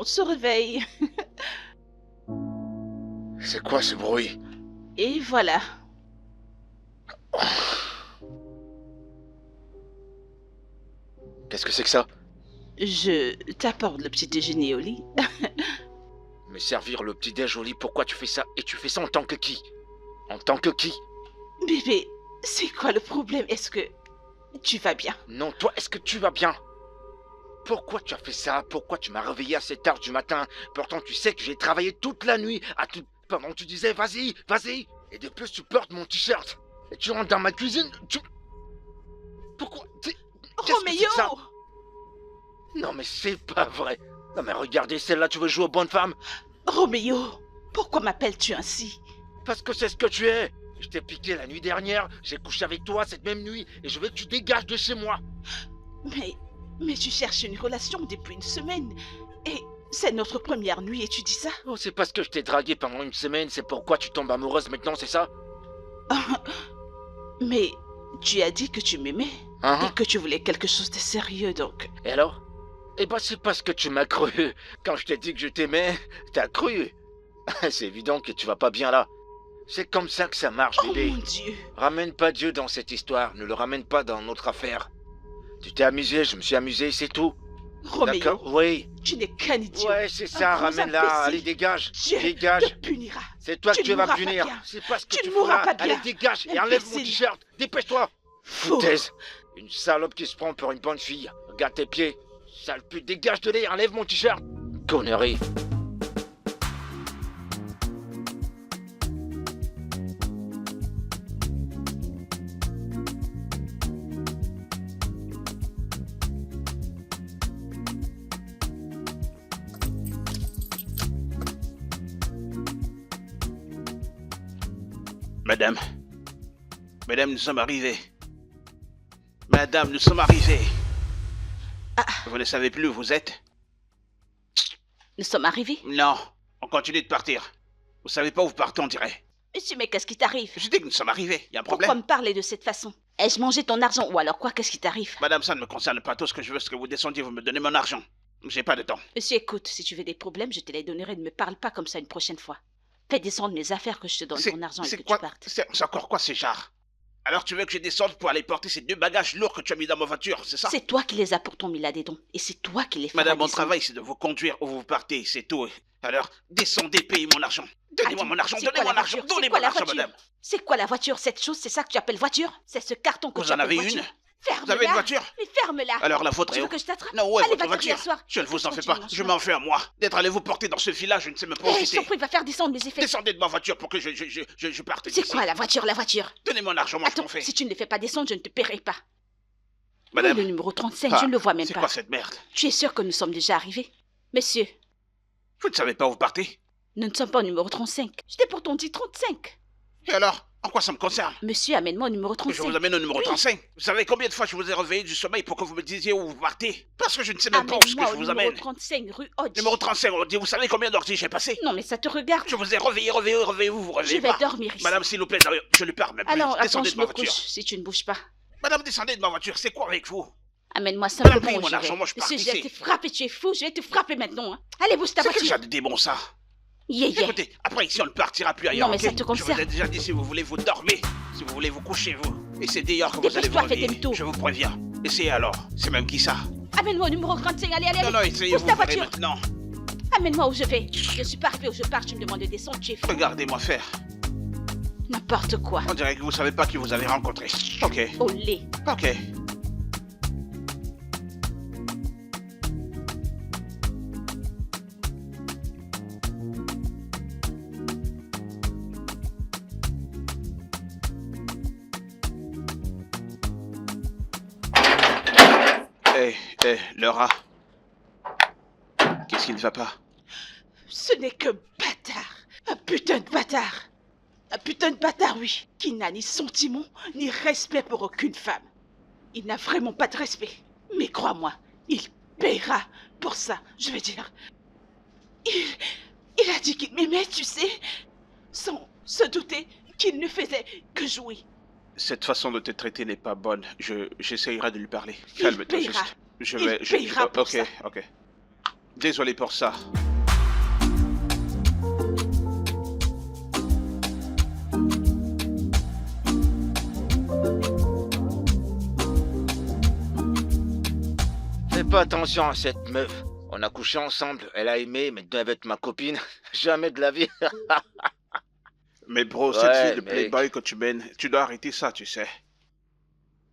on se réveille. C'est quoi ce bruit? Et voilà. Qu'est-ce que c'est que ça? Je t'apporte le petit déjeuner au lit. Mais servir le petit-déj au lit, pourquoi tu fais ça? Et tu fais ça en tant que qui? En tant que qui? Bébé, c'est quoi le problème? Est-ce que tu vas bien? Non, toi, est-ce que tu vas bien? Pourquoi tu as fait ça? Pourquoi tu m'as réveillé assez tard du matin? Pourtant, tu sais que j'ai travaillé toute la nuit pendant que tu disais vas-y, vas-y. Et de plus, tu portes mon t-shirt. Et tu rentres dans ma cuisine. Pourquoi? Qu'est-ce que c'est que ça? Roméo! Non, mais c'est pas vrai. Non, mais regardez, celle-là, tu veux jouer aux bonnes femmes? Roméo, pourquoi m'appelles-tu ainsi? Parce que c'est ce que tu es. Je t'ai piqué la nuit dernière, j'ai couché avec toi cette même nuit, et je veux que tu dégages de chez moi. Mais tu cherches une relation depuis une semaine. Et c'est notre première nuit et tu dis ça? Oh, c'est parce que je t'ai dragué pendant une semaine, c'est pourquoi tu tombes amoureuse maintenant, c'est ça? Mais tu as dit que tu m'aimais Hein? et que tu voulais quelque chose de sérieux donc. Et alors? Eh ben, c'est parce que tu m'as cru. Quand je t'ai dit que je t'aimais, t'as cru. C'est évident que tu vas pas bien là. C'est comme ça que ça marche, Oh bébé. mon Dieu! Ramène pas Dieu dans cette histoire, ne le ramène pas dans notre affaire. Tu t'es amusé, je me suis amusé, c'est tout. Roméo, D'accord? Oui. tu n'es qu'un idiot. Ouais, c'est ça, Un gros ramène-la. imbécile. Allez, dégage. Dieu Dégage. te punira. C'est toi Tu que Dieu ne va mourras punir. pas bien. C'est pas ce que Tu tu ne fous mourras là. pas bien. Allez, dégage et enlève mon Imbécile. t-shirt. Dépêche-toi. Fou. Foutaise. Une salope qui se prend pour une bonne fille. Regarde tes pieds. Sale pute, dégage de l'air, enlève mon t-shirt. Connerie. Madame. Madame, nous sommes arrivés. Madame, nous sommes arrivés. Ah. Vous ne savez plus où vous êtes? Nous sommes arrivés. Non, on continue de partir. Vous savez pas où vous partez, on dirait. Monsieur, mais qu'est-ce qui t'arrive? Je dis que nous sommes arrivés, y a un Pourquoi problème? me parler de cette façon? Ai-je mangé ton argent ou alors quoi? Qu'est-ce qui t'arrive? Madame, ça ne me concerne pas. Tout ce que je veux, c'est que vous descendiez, vous me donnez mon argent. J'ai pas de temps. Monsieur, écoute, si tu veux des problèmes, je te les donnerai. Ne me parle pas comme ça une prochaine fois. Fais descendre mes affaires que je te donne ton argent et que quoi? tu partes. C'est encore quoi ces jarres? Alors tu veux que je descende pour aller porter ces 2 bagages lourds que tu as mis dans ma voiture, c'est ça? C'est toi qui les as pourtant mis là-dedans. Et c'est toi qui les feras Madame, mon descendre. travail, c'est de vous conduire où vous partez, c'est tout. Alors, descendez, payez mon argent. Donnez-moi mon argent, C'est donnez quoi mon la argent, voiture? donnez C'est quoi mon la argent, voiture? madame. C'est quoi la voiture? Cette chose, c'est ça que tu appelles voiture? C'est ce carton que Vous tu en appelles avez voiture? une? Ferme-la. Vous avez une voiture? Mais ferme-la. Alors la vôtre Tu est veux où? que je t'attrape? Non, où est Allez, votre va te voiture? asseoir. Je ne vous en fais Continue, pas, mon je chemin. m'en fais à moi. D'être allé vous porter dans ce village, je ne sais même pas où Eh, je j'étais. t'en prie, va faire descendre mes effets. Descendez de ma voiture pour que je parte C'est d'ici. quoi la voiture, la voiture? Donnez mon argent, moi je Attends, m'en fais. si tu ne le fais pas descendre, je ne te paierai pas. Madame. Oui, le numéro 35, Ah, je ne le vois même c'est pas. quoi cette merde? Tu es sûr que nous sommes déjà arrivés? Monsieur, Vous ne savez pas où vous partez? nous ne sommes pas au numéro 35. Je t'ai pourtant dit 35. Et alors? En quoi ça me concerne? Monsieur, amène-moi au numéro Que je 35. vous amène au numéro Oui. 35. Vous savez combien de fois je vous ai réveillé du sommeil pour que vous me disiez où vous partez? Parce que je ne sais même pas où est-ce que Amène-moi je au vous numéro amène. 35, rue Hodge. Numéro 35, on dit, vous savez combien d'heures j'ai passé? Non, mais ça te regarde. Je vous ai réveillé, vous réveillez Je vais pas. dormir ici. Madame, s'il vous plaît, je lui parle même plus. Alors, attends, Descendez je de ma me couche voiture. si tu ne bouges pas. Madame, descendez de ma voiture, c'est quoi avec vous? Amène-moi Madame, simplement payez où mon je argent, vais. moi, je pars Monsieur, je vais d'ici. te frapper, tu es fou, je vais te frapper maintenant. Hein. Allez, bouge ta C'est quel voiture. genre de démon ça? Yeah, yeah. Écoutez, après ici on ne partira plus ailleurs. Non, mais ok? ça te concerne. Je vous ai déjà dit, si vous voulez vous dormez, si vous voulez vous couchez vous. Et c'est d'ailleurs que vous allez vous Dépêche-toi, fais tes réveiller. mythos. Je vous préviens. Essayez alors. C'est même qui ça? Amène-moi au numéro 35, allez, allez, Non, allez. non, essayez, Pousse vous ta verrez voiture. maintenant. Amène-moi où je vais. Je suis pas arrivé où je pars, tu me demandes de descendre, tu es fou. Regardez-moi faire. N'importe quoi. On dirait que vous savez pas qui vous avez rencontré. Ok, Au lait. ok. Hé, Laura. Qu'est-ce qui ne va pas? Ce n'est que bâtard. Un putain de bâtard. Un putain de bâtard, oui. Qui n'a ni sentiment, ni respect pour aucune femme. Il n'a vraiment pas de respect. Mais crois-moi, il paiera pour ça, je veux dire. Il a dit qu'il m'aimait, tu sais, sans se douter qu'il ne faisait que jouer. Cette façon de te traiter n'est pas bonne. J'essayerai de lui parler. Il Calme-toi paiera. juste. Je Il vais... paiera pour ok, ça. ok. Désolé pour ça. Fais pas attention à cette meuf. On a couché ensemble, elle a aimé, mais devait être ma copine. Jamais de la vie. Mais bro, Ouais, cette vie de mec. playboy que tu mènes, tu dois arrêter ça, tu sais.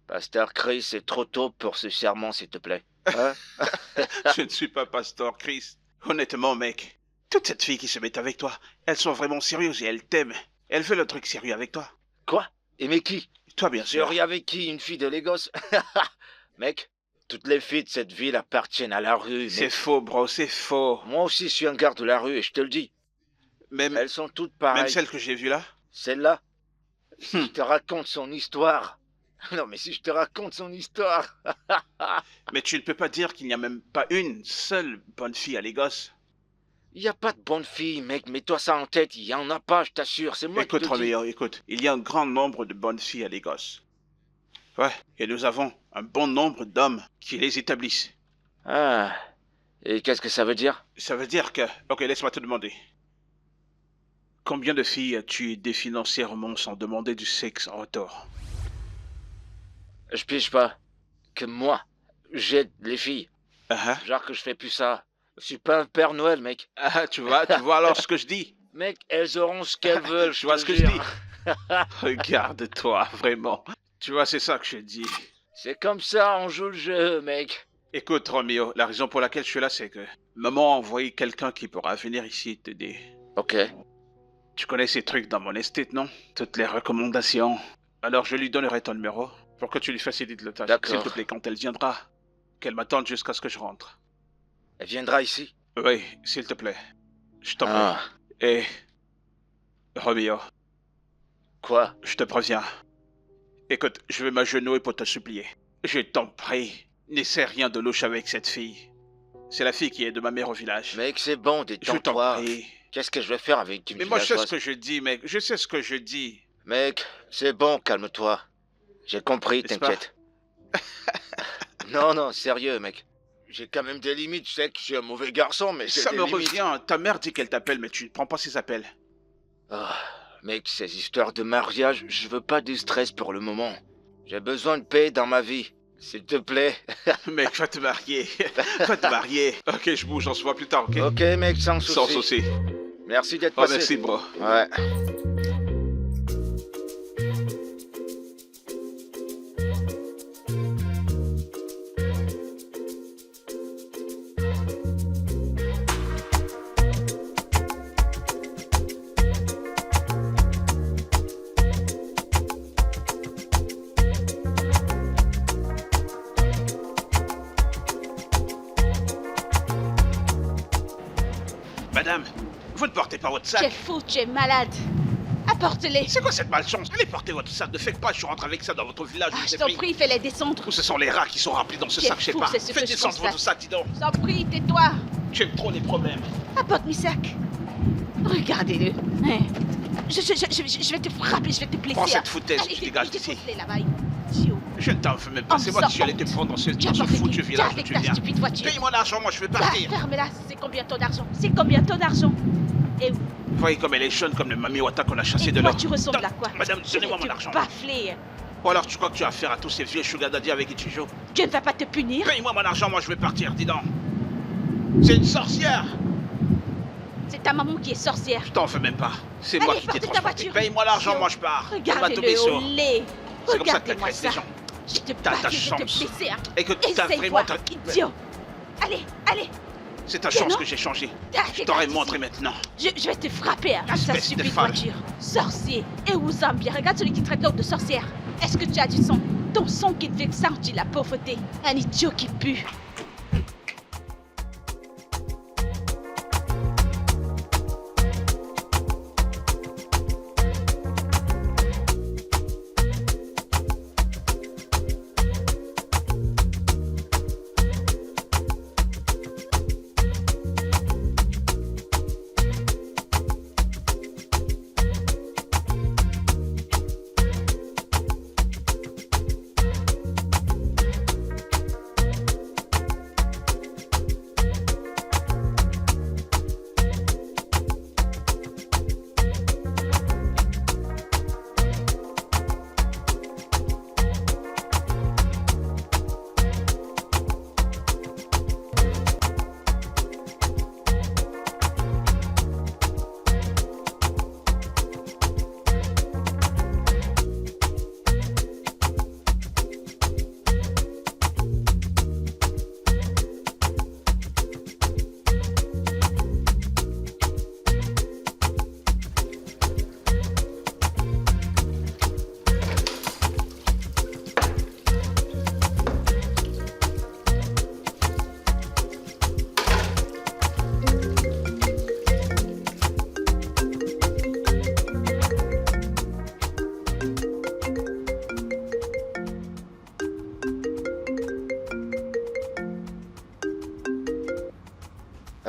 Pasteur Chris, c'est trop tôt pour ce serment, s'il te plaît. Hein? Je ne suis pas pasteur Chris. Honnêtement, mec, toutes ces filles qui se mettent avec toi, elles sont vraiment sérieuses et elles t'aiment. Elles veulent un truc sérieux avec toi. Quoi? Aimer qui? Toi, bien sûr. Sérieux avec qui? Une fille de Lagos? Mec, toutes les filles de cette ville appartiennent à la rue. C'est mec. faux, bro, c'est faux. Moi aussi, je suis un garde de la rue et je te le dis. Même, Elles sont toutes même pareilles. celle que j'ai vue là. Celle-là, si je te raconte son histoire. Non, mais si je te raconte son histoire. Mais tu ne peux pas dire qu'il n'y a même pas une seule bonne fille à Lagos. Il n'y a pas de bonne fille, mec. Mets-toi ça en tête. Il n'y en a pas, je t'assure. C'est moi Écoute, qui te le dis. Roméo, écoute. Il y a un grand nombre de bonnes filles à Lagos. Ouais, et nous avons un bon nombre d'hommes qui les établissent. Ah. Et qu'est-ce que ça veut dire? Ça veut dire que... Ok, laisse-moi te demander. Combien de filles as-tu aidé financièrement sans demander du sexe en retour? Je pige pas. Que moi, j'aide les filles. Ah, Genre que je fais plus ça. Je suis pas un Père Noël, mec. ah, tu vois alors ce que je dis. Mec, elles auront ce qu'elles veulent. Tu vois te ce que je jure. dis. Regarde-toi, vraiment. Tu vois, c'est ça que je dis. C'est comme ça, on joue le jeu, mec. Écoute, Roméo, la raison pour laquelle je suis là, c'est que maman a envoyé quelqu'un qui pourra venir ici t'aider. Ok. Tu connais ces trucs dans mon estate, non? Toutes les recommandations. Alors je lui donnerai ton numéro pour que tu lui facilites le tâche. D'accord. S'il te plaît, quand elle viendra, qu'elle m'attende jusqu'à ce que je rentre. Elle viendra ici. Oui, s'il te plaît. Je t'en prie. Ah. Et... Roméo, Quoi? je te préviens. Écoute, je vais m'agenouiller pour te supplier. Je t'en prie, n'essaie rien de louche avec cette fille. C'est la fille qui est de ma mère au village. Mec, c'est bon, je détends-toi. t'en prie. Qu'est-ce que je vais faire avec une Mais moi, je sais ce villageoise? que je dis, mec. Je sais ce que je dis. Mec, c'est bon, calme-toi. J'ai compris, N'est-ce pas? t'inquiète. Non, non, sérieux, mec. J'ai quand même des limites, je sais que je suis un mauvais garçon, mais j'ai Ça des me limites. revient. Ta mère dit qu'elle t'appelle, mais tu ne prends pas ses appels. Ah, mec, ces histoires de mariage, je veux pas de stress pour le moment. J'ai besoin de paix dans ma vie. S'il te plaît. Mec, va te marier. Va te marier. Ok, je bouge, on se voit plus tard, ok? Ok, mec, sans souci. Sans souci. Merci d'être Oh, passé. merci, bro. Ouais. Madame, vous ne portez pas votre Tu es sac. fou, tu es malade. Apporte-les. C'est quoi cette malchance? Allez porter votre sac. Ne faites pas, je rentre avec ça dans votre village. Ah, je je sais t'en pas. prie, fais-les descendre. Ou ce sont les rats qui sont remplis dans ce Tu es sac, je sais fou, pas. c'est ce que Faites je descendre constate. votre sac, dis donc. Je t'en prie, tais-toi. Tu aimes trop les problèmes. Apporte mes sacs. Regardez-le. Hein. Je vais te frapper, je vais te blesser. Prends cette foutaise, Allez, tu dégages d'ici. dépose-les là-bas. Idiot. Je ne t'en veux même pas. Oh, C'est moi sors qui suis allé te honte. prendre dans ce Tu as foutu porté qui? village où Avec tu ta viens. stupide voiture. Paye-moi l'argent, moi je veux Ah, partir. ferme-la, c'est combien ton argent? C'est combien ton argent? Et Voyez comme elle est jeune, comme le Mami Wata qu'on a chassé et de toi, là. tu ressembles à quoi? Madame, Je vais donnez-moi mon te argent. bafler. Ou alors tu crois que tu as affaire à tous ces vieux sugar daddy avec qui tu joues? Dieu ne va pas te punir. Paye-moi mon argent, moi je veux partir, dis donc. C'est une sorcière. C'est ta maman qui est sorcière. Je t'en veux même pas. C'est Allez, moi qui t'ai porte ta transporté. voiture. Paye-moi l'argent, Idiot. moi je pars. Regardez-le au lait. C'est comme ça que Regardez-moi t'as ça. les gens. Je te T'as ta bafle, je vais te chance. blesser. Hein. Écoute, t'as Essaye vraiment... voir, idiot. Allez, allez. C'est ta Mais chance non. que j'ai changé. Ah, Je t'aurais dégage montré d'ici. maintenant. Je vais te frapper hein, avec ta Espèce de stupide folle. voiture. Sorcier. Et où Zambia? Regarde celui qui traite l'autre de sorcière. Est-ce que tu as du sang? Ton sang qui te fait sentir la pauvreté. Un idiot qui pue.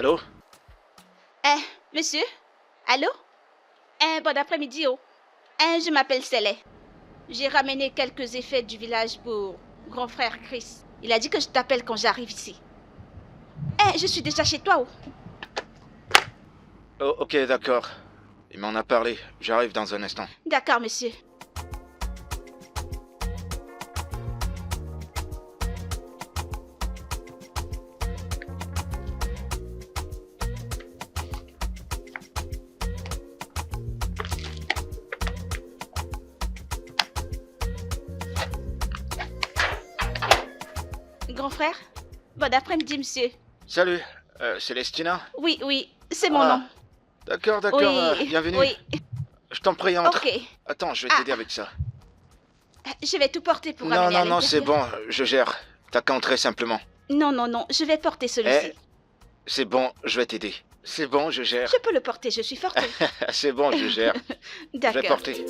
Allô? Monsieur? Allô? Bon après-midi, oh. Je m'appelle Célé. J'ai ramené quelques effets du village pour grand frère Chris. Il a dit que je t'appelle quand j'arrive ici. Je suis déjà chez toi, oh. Oh, ok, d'accord. Il m'en a parlé. J'arrive dans un instant. D'accord, monsieur. Grand frère? Bon après-midi, monsieur. Salut, Célestina? Oui, c'est mon nom. D'accord, Oui, bienvenue. oui. Je t'en prie, entre. Ok. Attends, je vais t'aider avec ça. Je vais tout porter pour Non, ramener à non, c'est l'intérieur. bon, je gère. T'as qu'à entrer simplement. Non, je vais porter celui-ci. C'est bon, je vais t'aider. C'est bon, je gère. Je peux le porter, je suis forte. C'est bon, je gère. Je vais D'accord. porter.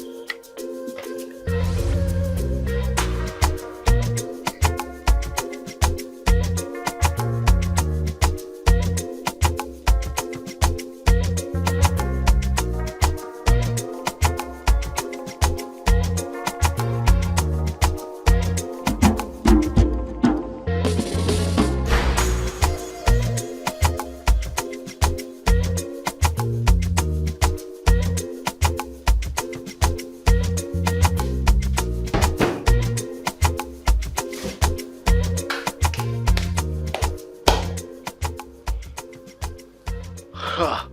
Ah,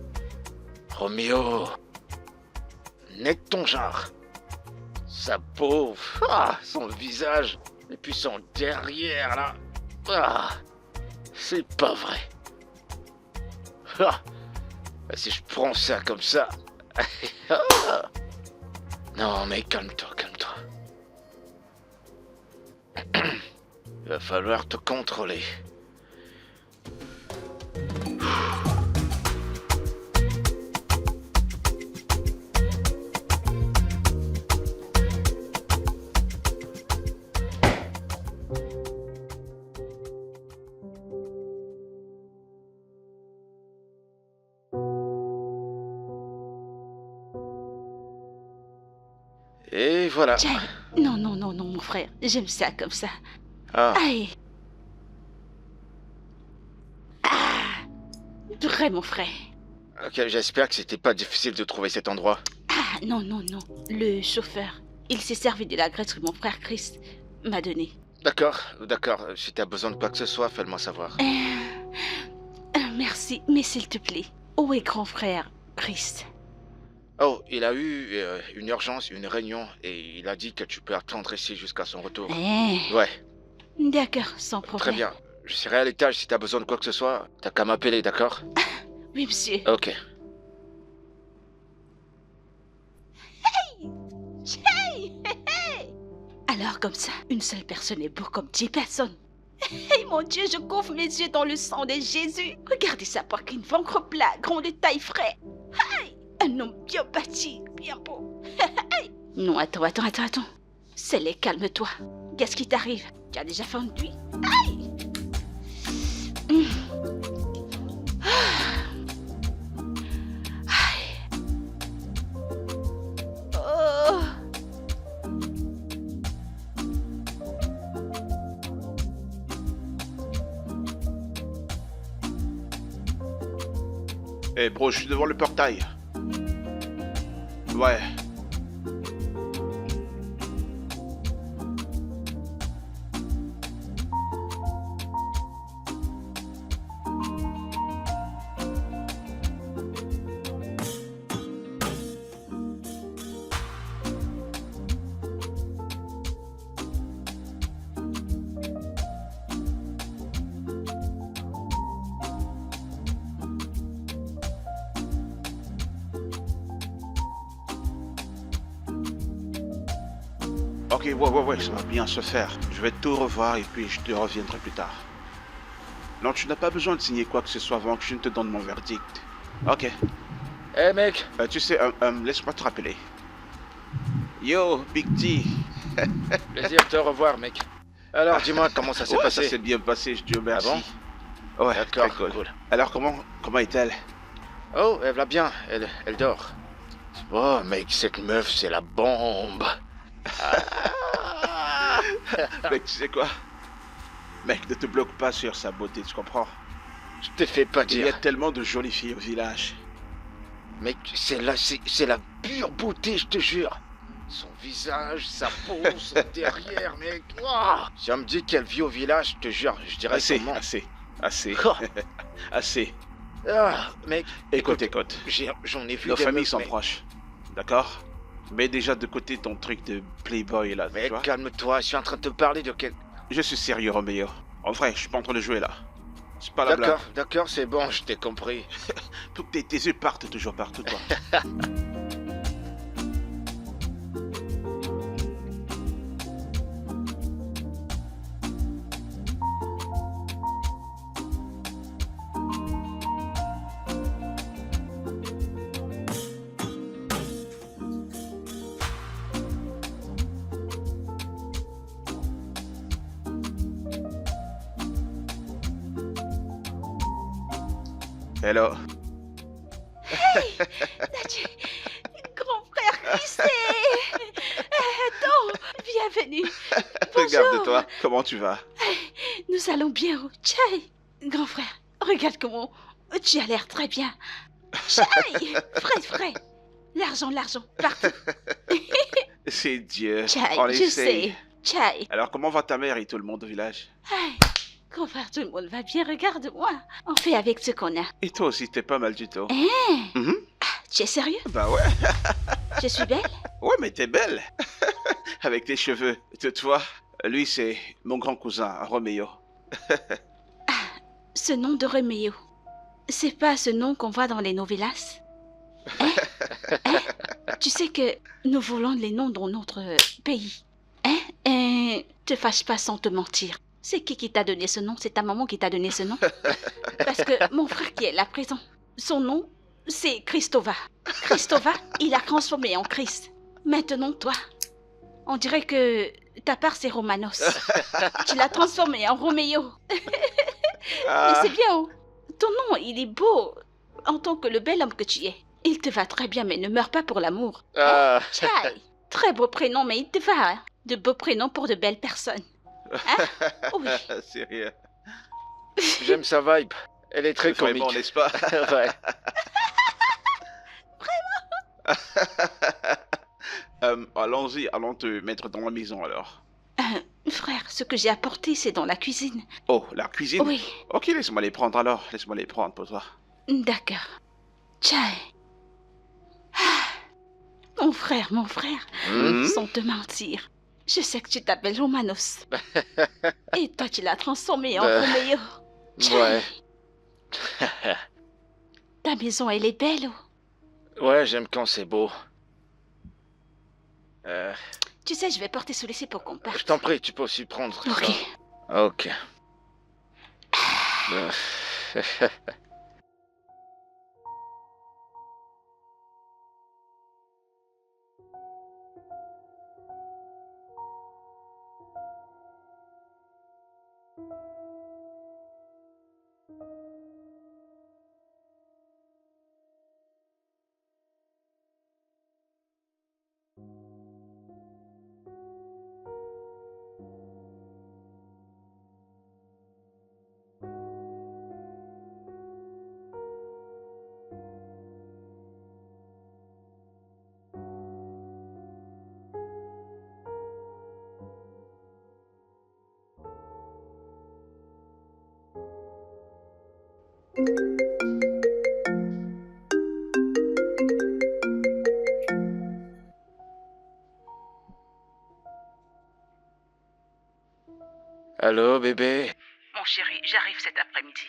Roméo, n'est de ton genre. Sa peau, son visage, et puis son derrière là. C'est pas vrai. Si je prends ça comme ça. Non, mais calme-toi, calme-toi. Il va falloir te contrôler. Et voilà. Tiens, non, mon frère. J'aime ça comme ça. Aïe. Vraiment, frère. Ok, j'espère que c'était pas difficile de trouver cet endroit. Non. Le chauffeur, il s'est servi de la graisse que mon frère Chris m'a donnée. D'accord. Si t'as besoin de quoi que ce soit, fais-le-moi savoir. Merci, mais s'il te plaît, où est grand frère Chris? Oh, il a eu une urgence, une réunion, et il a dit que tu peux attendre ici jusqu'à son retour. Ouais, D'accord, sans problème. très bien. Je serai à l'étage si t'as besoin de quoi que ce soit. T'as qu'à m'appeler, d'accord? Oui, monsieur. Ok. Alors comme ça, une seule personne est beau comme 10 personnes. Hey mon Dieu, je couvre mes yeux dans le sang de Jésus. Regardez sa poitrine, ventre plat, grand de taille frais. Hey, un homme bien bâti, bien beau. Hey. Non, attends. Célé, calme-toi. Qu'est-ce qui t'arrive? Tu as déjà faim de lui? Hey. Oh. Bro, je suis devant le portail. Ouais. Ok, ouais, ça va bien se faire. Je vais tout revoir et puis je te reviendrai plus tard. Non, tu n'as pas besoin de signer quoi que ce soit avant que je ne te donne mon verdict. Ok. Hey mec. Tu sais, laisse-moi te rappeler. Yo, Big T. Plaisir de te revoir, mec. Alors, dis-moi comment ça s'est Ouais, passé. ça s'est bien passé, je te remercie. Ah bon? Ouais, D'accord, très cool. cool. Alors comment est-elle? Oh, elle va bien, elle dort. Oh, mec, cette meuf, c'est la bombe. Ah. Mec, tu sais quoi? Mec, ne te bloque pas sur sa beauté, tu comprends? Je te fais pas Il y a dire. tellement de jolies filles au village. Mec, c'est la pure beauté, je te jure. Son visage, sa peau, son derrière, mec. Ouah. Si on me dit qu'elle vit au village, je te jure, je dirais Assez, comment. assez. Oh. Assez. Ah, mec, Écoute. j'en ai vu Nos des familles meufs, sont mais- proches. D'accord? Mets déjà de côté ton truc de playboy là, tu Mec, vois? calme-toi, je suis en train de te parler de quel... Je suis sérieux, Roméo. En vrai, je suis pas en train de jouer là. C'est pas la blague. D'accord, c'est bon, je t'ai compris. Faut que tes yeux partent toujours partout, toi. Hello. Grand frère, qui c'est? Attends, bienvenue. Regarde-toi, comment tu vas? Nous allons bien au Tchaï. Grand frère, regarde comment tu as l'air très bien. Tchaï, frais. L'argent, partout. C'est Dieu. Tchaï, On je essaye. sais. Tchaï. Alors, comment va ta mère et tout le monde au village? Grand frère, tout le monde va bien, regarde-moi. On fait avec ce qu'on a. Et toi aussi, t'es pas mal du tout. Hein? Mhm. Tu es sérieux? Bah ouais. Je suis belle? Ouais, mais t'es belle. Avec tes cheveux. Toi, lui, c'est mon grand cousin, Roméo. Ce nom de Roméo, c'est pas ce nom qu'on voit dans les novellas? Hein? Tu sais que nous volons les noms dans notre pays. Hein? Te fâche pas sans te mentir. C'est qui t'a donné ce nom? C'est ta maman qui t'a donné ce nom? Parce que mon frère qui est là présent, son nom, c'est Christova. Christova, il a transformé en Christ. Maintenant, toi, on dirait que ta part, c'est Romanos. Tu l'as transformé en Roméo. Mais c'est bien, oh. Ton nom, il est beau en tant que le bel homme que tu es. Il te va très bien, mais ne meurs pas pour l'amour. Ah, Tchaï. Très beau prénom, mais il te va. Hein. De beaux prénoms pour de belles personnes. Hein? Oui. Sérieux. j'aime sa vibe. Elle est très Vraiment, comique. n'est-ce pas? Ouais. Allons-y, allons te mettre dans la maison alors. Frère, ce que j'ai apporté, c'est dans la cuisine. Oh, la cuisine? Oui, Ok, laisse-moi les prendre alors. Laisse-moi les prendre pour toi. d'accord. Tchaï. Ah, mon frère, Hmm? sans te mentir. Je sais que tu t'appelles Romanos. Et toi, tu l'as transformé en Bah. Roméo. Tchaï. Ouais. Ta maison, elle est belle, oh. Ouais, j'aime quand c'est beau. Tu sais, je vais porter sous laisser pour qu'on parte. Je t'en prie, tu peux aussi prendre Ok. ça. Ok. Allô, bébé? Mon chéri, j'arrive cet après-midi.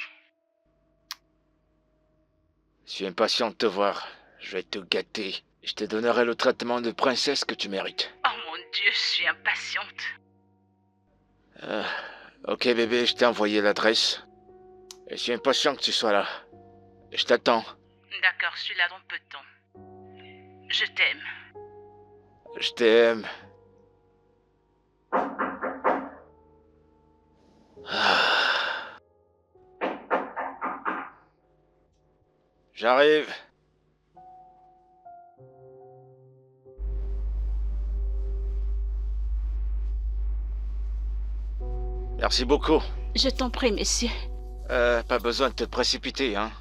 Je suis impatient de te voir. Je vais te gâter. Je te donnerai le traitement de princesse que tu mérites. Oh mon Dieu, je suis impatiente. Ok, bébé, je t'ai envoyé l'adresse. Et je suis impatient que tu sois là. Je t'attends. D'accord, je suis là dans peu de temps. Je t'aime. Je t'aime. Ah. J'arrive. Merci beaucoup. Je t'en prie, monsieur. Pas besoin de te précipiter, hein.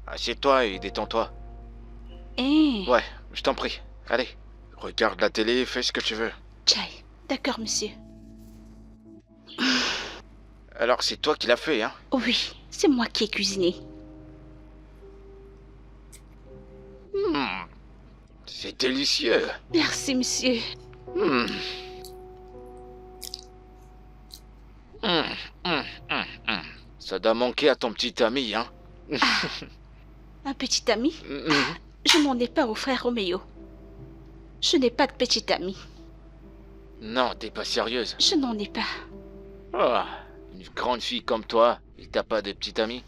Assieds-toi et détends-toi. Eh, Ouais, je t'en prie. Allez, regarde la télé, fais ce que tu veux. Chai. D'accord, monsieur. Alors, c'est toi qui l'as fait, hein? Oui, c'est moi qui ai cuisiné. C'est délicieux. Merci, monsieur. Hmm. Hmm, hmm, hmm, hmm. Ça doit manquer à ton petit ami, hein? Un petit ami? Hmm. Je n'en ai pas au frère Roméo. Je n'ai pas de petit ami. Non, t'es pas sérieuse. Je n'en ai pas. Ah, une grande fille comme toi, et t'as pas de petit ami?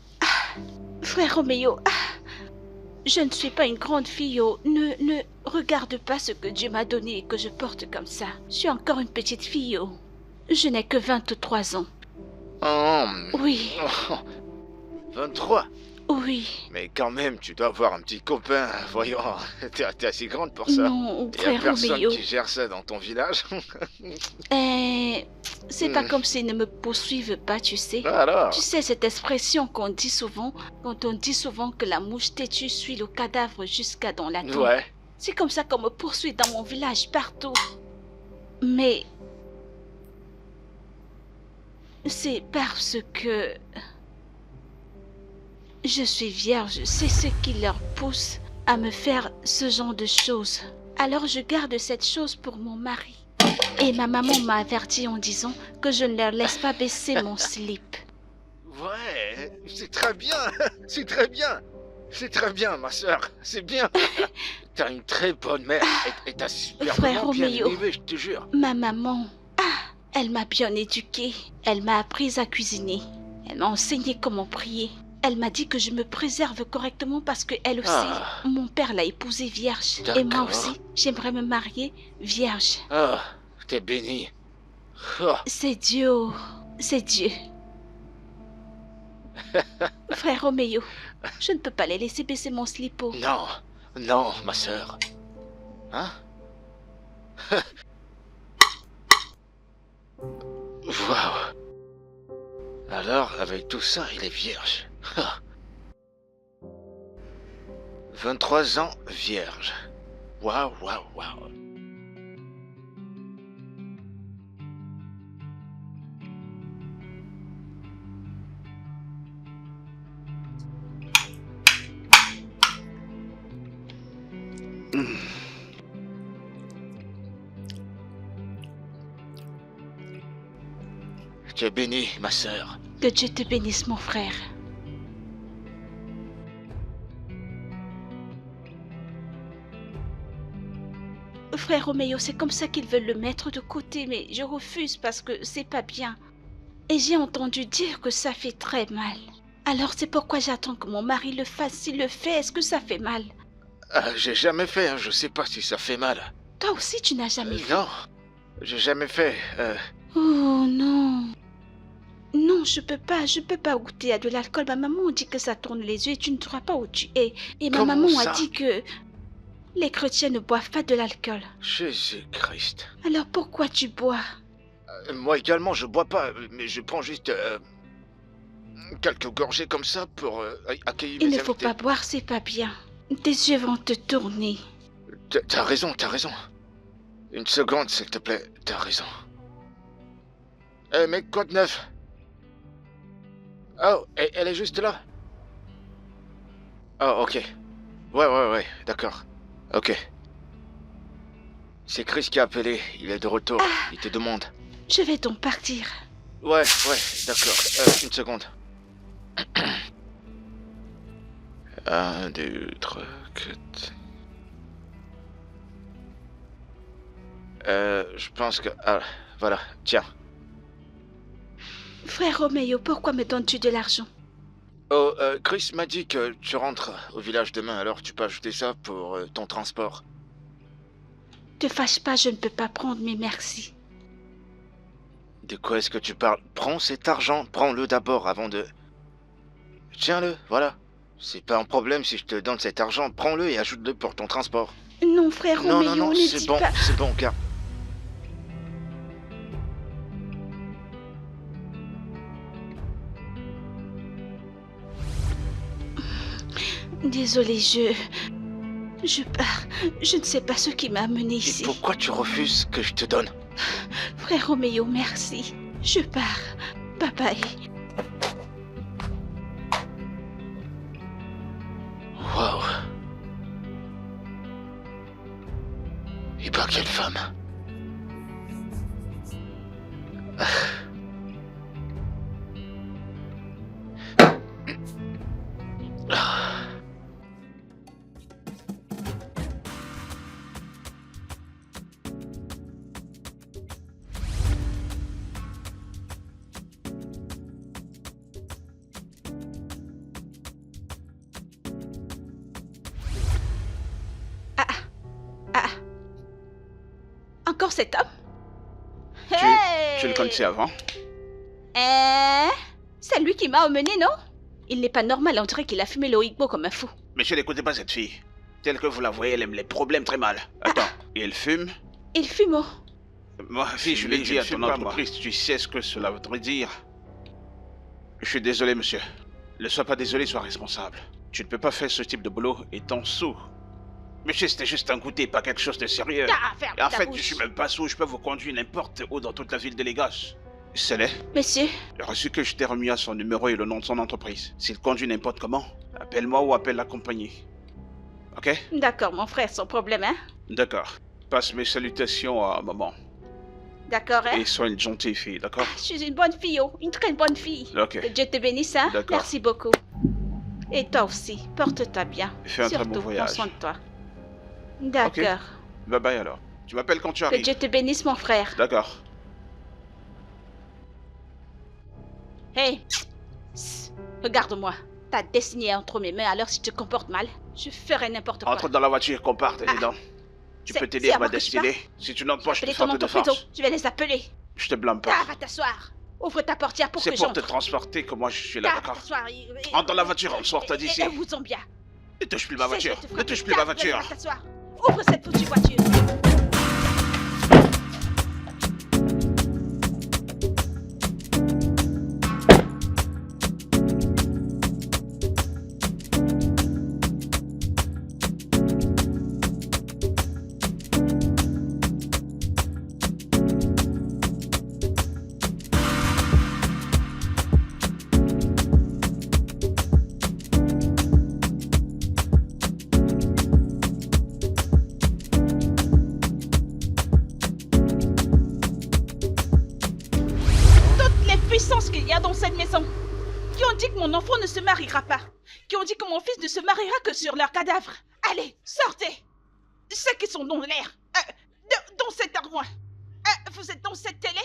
Frère Roméo, je ne suis pas une grande fille. Oh. Ne regarde pas ce que Dieu m'a donné et que je porte comme ça. Je suis encore une petite fille. Oh. Je n'ai que 23 ans. Oh, Oui, 23. oui. Mais quand même, tu dois avoir un petit copain. Voyons, t'es assez grande pour ça. Non, Il y a frère personne Roméo. qui gère ça dans ton village. C'est pas comme s'ils ne me poursuivent pas, tu sais. Alors, Tu sais cette expression qu'on dit souvent, quand on dit souvent que la mouche têtue suit le cadavre jusqu'à dans la tombe. ouais. C'est comme ça qu'on me poursuit dans mon village, partout. Mais c'est parce que je suis vierge. C'est ce qui leur pousse à me faire ce genre de choses. Alors je garde cette chose pour mon mari. Et ma maman m'a averti en disant que je ne leur laisse pas baisser mon slip. Ouais, c'est très bien. C'est très bien. C'est très bien, ma soeur. C'est bien. T'as une très bonne mère et t'as Frère superbement bien Roméo. élevé, je te jure. Ma maman, elle m'a bien éduquée. Elle m'a appris à cuisiner. Elle m'a enseigné comment prier. Elle m'a dit que je me préserve correctement parce que elle aussi, mon père l'a épousée vierge. Et moi D'accord. aussi, j'aimerais me marier vierge. Ah, t'es béni. Oh, C'est Dieu, oh, c'est Dieu. Frère Roméo, je ne peux pas les laisser baisser mon slip. Oh. non, non, ma soeur. Hein? Waouh. Alors, avec tout ça, il est vierge. Ah. 23 ans vierge. Waouh, waouh, waouh. Tu es bénie, ma sœur. Que Dieu te bénisse, mon frère. Frère Roméo, c'est comme ça qu'ils veulent le mettre de côté, mais je refuse parce que c'est pas bien. Et j'ai entendu dire que ça fait très mal. Alors c'est pourquoi j'attends que mon mari le fasse. S'il le fait, est-ce que ça fait mal? J'ai jamais fait, hein, je sais pas si ça fait mal. Toi aussi, tu n'as jamais fait. Non, j'ai jamais fait. Oh non. Non, je peux pas goûter à de l'alcool. Ma maman dit que ça tourne les yeux et tu ne sauras pas où tu es. Et ma Comment maman ça? a dit que les chrétiens ne boivent pas de l'alcool. Jésus-Christ. Alors pourquoi tu bois? Moi également, je bois pas, mais je prends juste quelques gorgées comme ça pour accueillir Il mes ne faut invités. pas boire, c'est pas bien. Tes yeux vont te tourner. T'as raison, t'as raison. Une seconde, s'il te plaît, t'as raison. Mec, quoi de neuf? Oh, elle est juste là. Oh, ok. Ouais, d'accord. Ok. C'est Chris qui a appelé, il est de retour, il te demande. Je vais donc partir. Ouais, d'accord. Une seconde. 1, 2, 3, 4. Je pense que... Ah, voilà, tiens. Frère Roméo, pourquoi me donnes-tu de l'argent? Oh, Chris m'a dit que tu rentres au village demain, alors tu peux ajouter ça pour ton transport. Te fâche pas, je ne peux pas prendre, mais merci. De quoi est-ce que tu parles? Prends cet argent, prends-le d'abord avant de... Tiens-le, voilà. C'est pas un problème si je te donne cet argent. Prends-le et ajoute-le pour ton transport. Non, frère Non, Roméo, non, non, ne c'est dis bon, pas... c'est bon, garde. Désolée, je pars. Je ne sais pas ce qui m'a amené Et ici. pourquoi tu refuses que je te donne? Frère Roméo, merci. Je pars. Bye bye. Waouh. Et ben quelle femme. Encore cet homme? Tu le connaissais avant? C'est lui qui m'a emmené, non? Il n'est pas normal, on dirait qu'il a fumé le hibbo comme un fou. Monsieur, n'écoutez pas cette fille. Telle que vous la voyez, elle aime les problèmes très mal. Attends, et elle fume? Il fume, oh. Ma fille, je l'ai dit à ton entreprise, tu sais ce que cela voudrait dire. Je suis désolé, monsieur. Ne sois pas désolé, sois responsable. Tu ne peux pas faire ce type de boulot étant sous. Monsieur, c'était juste un goûter, pas quelque chose de sérieux. Ferme Et en ta fait, bouche. je suis même pas sous, je peux vous conduire n'importe où dans toute la ville de Lagos. C'est Monsieur, le reçu que je t'ai remis à son numéro et le nom de son entreprise. S'il conduit n'importe comment, appelle-moi ou appelle la compagnie. Ok? d'accord, mon frère, sans problème, hein? D'accord. Passe mes salutations à maman. D'accord, hein? Et sois une gentille fille, d'accord? Je suis une bonne fille, oh. Une très bonne fille. Ok. Que Dieu te bénisse, hein? D'accord. Merci beaucoup. Et toi aussi, porte-toi bien. Fais un très Surtout, bon voyage. prends soin de toi. D'accord. Bye bye alors. Tu m'appelles quand tu Que arrives. Dieu te bénisse, mon frère. D'accord. Hey! Psst. Regarde-moi. Ta destinée est entre mes mains, alors si tu te comportes mal, je ferai n'importe quoi. Entre dans la voiture, qu'on parte, dedans. Tu c'est- peux t'aider c'est à à ma moi que tu destinée. Si tu n'entres pas, je te Appelez frappe ton de entreprise, force. je vais les appeler. Je te blâme pas. Va t'asseoir. Ouvre ta portière pour C'est que pour te j'entre. transporter que moi je suis là, Va d'accord? t'asseoir. Entre dans la voiture, on sort d'ici. Et vous bien. Ne touche plus ma voiture. Cesse de te Ne touche plus ma frapper. voiture. Va t'asseoir. Ouvre cette foutue voiture. Toutes les puissances qu'il y a dans cette maison, qui ont dit que mon enfant ne se mariera pas, qui ont dit que mon fils ne se mariera que sur leur cadavre. Allez, sortez. Ceux qui sont dans l'air, dans cette armoire. Vous êtes dans cette télé?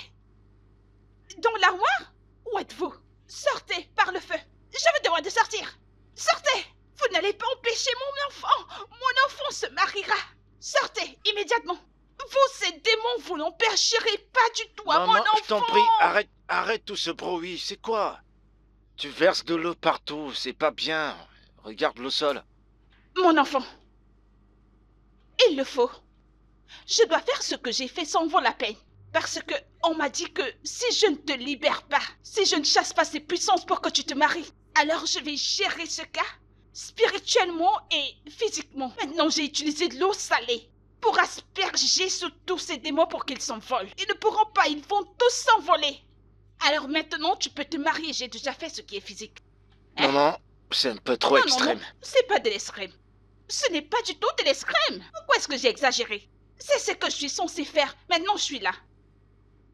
Dans l'armoire? Où êtes-vous? Sortez par le feu. Je vous demande de sortir. Sortez. Vous n'allez pas empêcher mon enfant. Mon enfant se mariera. Sortez immédiatement. Vous, ces démons, vous n'empêcherez pas du tout à mon Maman, enfant. je t'en prie, arrête tout ce bruit, c'est quoi? Tu verses de l'eau partout, c'est pas bien. Regarde le sol. Mon enfant. Il le faut. Je dois faire ce que j'ai fait sans vaut la peine. Parce que on m'a dit que si je ne te libère pas, si je ne chasse pas ces puissances pour que tu te maries, alors je vais gérer ce cas spirituellement et physiquement. Maintenant, j'ai utilisé de l'eau salée pour asperger sur tous ces démons pour qu'ils s'envolent. Ils ne pourront pas, ils vont tous s'envoler. Alors maintenant, tu peux te marier, j'ai déjà fait ce qui est physique. Hein? Maman, c'est un peu trop Non, extrême. non, c'est pas de l'extrême. Ce n'est pas du tout de l'extrême. Pourquoi est-ce que j'ai exagéré? C'est ce que je suis censée faire. Maintenant, je suis là.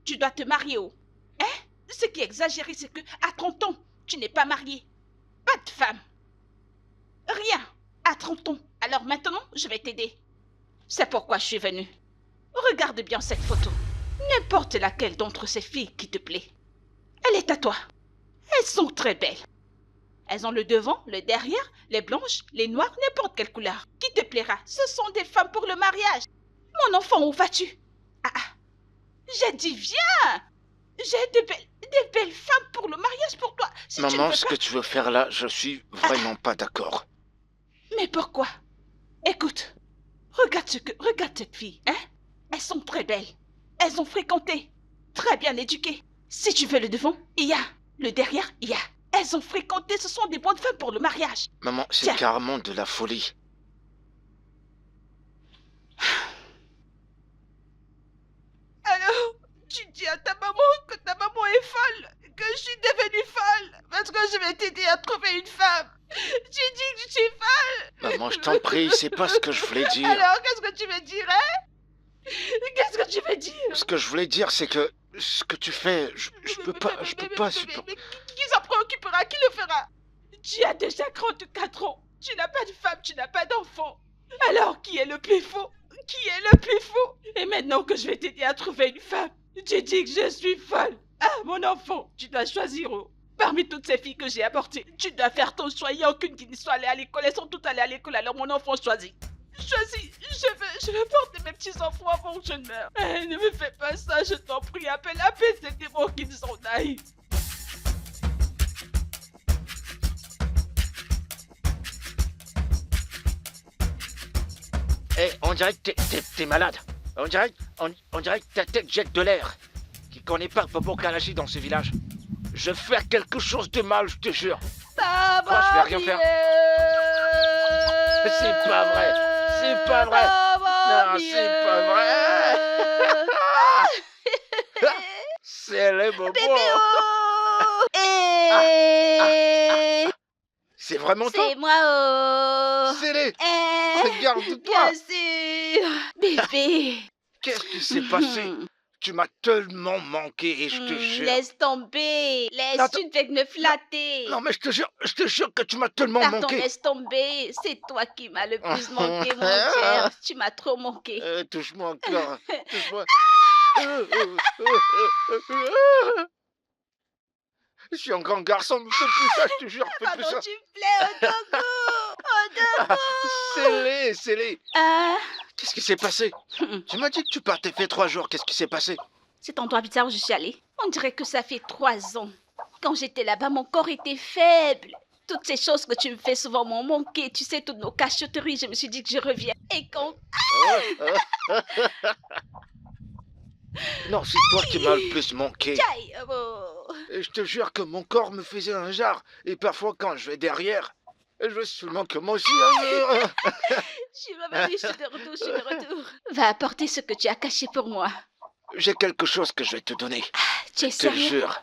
Tu dois te marier où? Hein? Ce qui est exagéré, c'est que à 30 ans, tu n'es pas marié. Pas de femme. Rien. À 30 ans. Alors maintenant, je vais t'aider. C'est pourquoi je suis venue. Regarde bien cette photo. N'importe laquelle d'entre ces filles qui te plaît. Elle est à toi. Elles sont très belles. Elles ont le devant, le derrière, les blanches, les noires, n'importe quelle couleur. Qui te plaira? Ce sont des femmes pour le mariage. Mon enfant, où vas-tu? J'ai dit viens. J'ai des belles femmes pour le mariage pour toi. Si tu ne Maman, veux ce pas... que tu veux faire là, je suis vraiment pas d'accord. Mais pourquoi? Écoute, regarde cette fille, hein? Elles sont très belles. Elles ont fréquenté, très bien éduquées. Si tu veux le devant, il y a. Le derrière, il y a. Elles ont fréquenté, ce sont des bonnes femmes pour le mariage. Maman, c'est Tiens. carrément de la folie. Alors, tu dis à ta maman que ta maman est folle, que je suis devenue folle, parce que je vais t'aider à trouver une femme. Tu dis que je suis folle. Maman, je t'en prie, c'est pas ce que je voulais dire. Alors, qu'est-ce que tu veux dire, hein? Qu'est-ce que tu veux dire? Ce que je voulais dire, c'est que ce que tu fais, je peux pas supporter. Mais qui s'en préoccupera? Qui le fera? Tu as déjà 34 ans. Tu n'as pas de femme, tu n'as pas d'enfant. Alors, qui est le plus faux? Qui est le plus faux? Et maintenant que je vais t'aider à trouver une femme, tu dis que je suis folle. Ah, mon enfant, tu dois choisir. Parmi toutes ces filles que j'ai apportées, tu dois faire ton choix. Il n'y a aucune qui ne soit allée à l'école. Elles sont toutes allées à l'école. Alors, mon enfant, choisis. Choisis. Je veux porter mes petits-enfants avant que je ne meure. Ne me fais pas ça, je t'en prie. Appelle ces démons qui sont naïfs. Eh, on dirait que t'es malade. On dirait que ta tête jette de l'air. Qui connaît pas Bobo Kalashi dans ce village. Je vais faire quelque chose de mal, je te jure. Ça Quoi, je vais rien faire. C'est pas vrai. C'est pas vrai. Non, c'est pas vrai. C'est le Bobo. C'est vraiment toi? C'est moi, C'est les... Regarde-toi. Bien sûr. Bébé. Qu'est-ce qui s'est passé? Tu m'as tellement manqué et je te jure. Laisse tomber. Laisse, Attends. tu ne fais que me flatter. Non mais je te jure que tu m'as tellement Pardon, manqué. laisse tomber. C'est toi qui m'as le plus manqué, mon cher. Tu m'as trop manqué. Touche-moi encore. Touche-moi. Je suis un grand garçon, mais fais plus ça, je te jure, fais plus Pardon, ça. tu me plais, Odogo. C'est les. Qu'est-ce qui s'est passé? Tu m'as dit que tu partais fait 3 jours, qu'est-ce qui s'est passé? Cet endroit bizarre où je suis allée, on dirait que ça fait 3 ans. Quand j'étais là-bas, mon corps était faible. Toutes ces choses que tu me fais souvent m'ont manqué. Tu sais, toutes nos cachotteries, je me suis dit que je reviens. Et quand... Non, c'est toi qui m'as le plus manqué. Aïe, oh. Et je te jure que mon corps me faisait un jar. Et parfois, quand je vais derrière, je veux seulement que moi aussi... Je suis revenue, je suis de retour. Va apporter ce que tu as caché pour moi. J'ai quelque chose que je vais te donner. Tu es Je te sérieux? jure.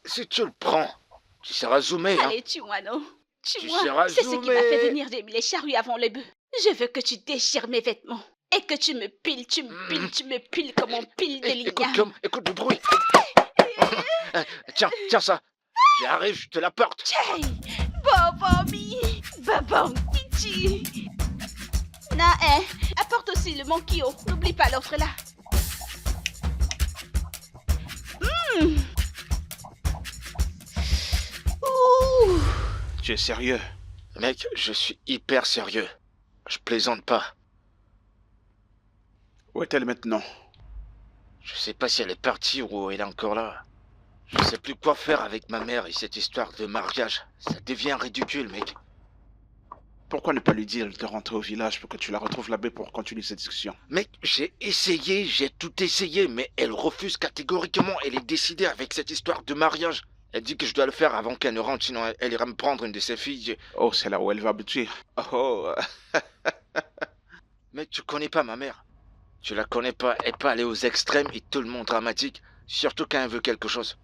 Si tu le prends, tu seras zoomé, hein. Allez, tue-moi, non? Tu Tue-moi. seras C'est ce qui m'a zoomé. fait venir les charrues avant les bœufs. Je veux que tu déchires mes vêtements. Et que tu me piles comme on pile des lignes. Écoute le bruit. Tiens ça. J'arrive, je te l'apporte. Tchai! Bobomi! Babam Titi! Apporte aussi le manquillo. N'oublie pas l'autre là. Ouh! Tu es sérieux? Mec, je suis hyper sérieux. Je plaisante pas. Où est-elle maintenant? Je sais pas si elle est partie ou elle est encore là. Je sais plus quoi faire avec ma mère et cette histoire de mariage. Ça devient ridicule, mec. Pourquoi ne pas lui dire de rentrer au village pour que tu la retrouves là-bas pour continuer cette discussion? Mec, j'ai essayé, j'ai tout essayé, mais elle refuse catégoriquement. Elle est décidée avec cette histoire de mariage. Elle dit que je dois le faire avant qu'elle ne rentre, sinon elle ira me prendre une de ses filles. Oh, c'est là où elle va habituer. Oh. Mec, tu connais pas ma mère. Tu la connais pas, elle peut aller aux extrêmes et tout le monde dramatique, surtout quand elle veut quelque chose.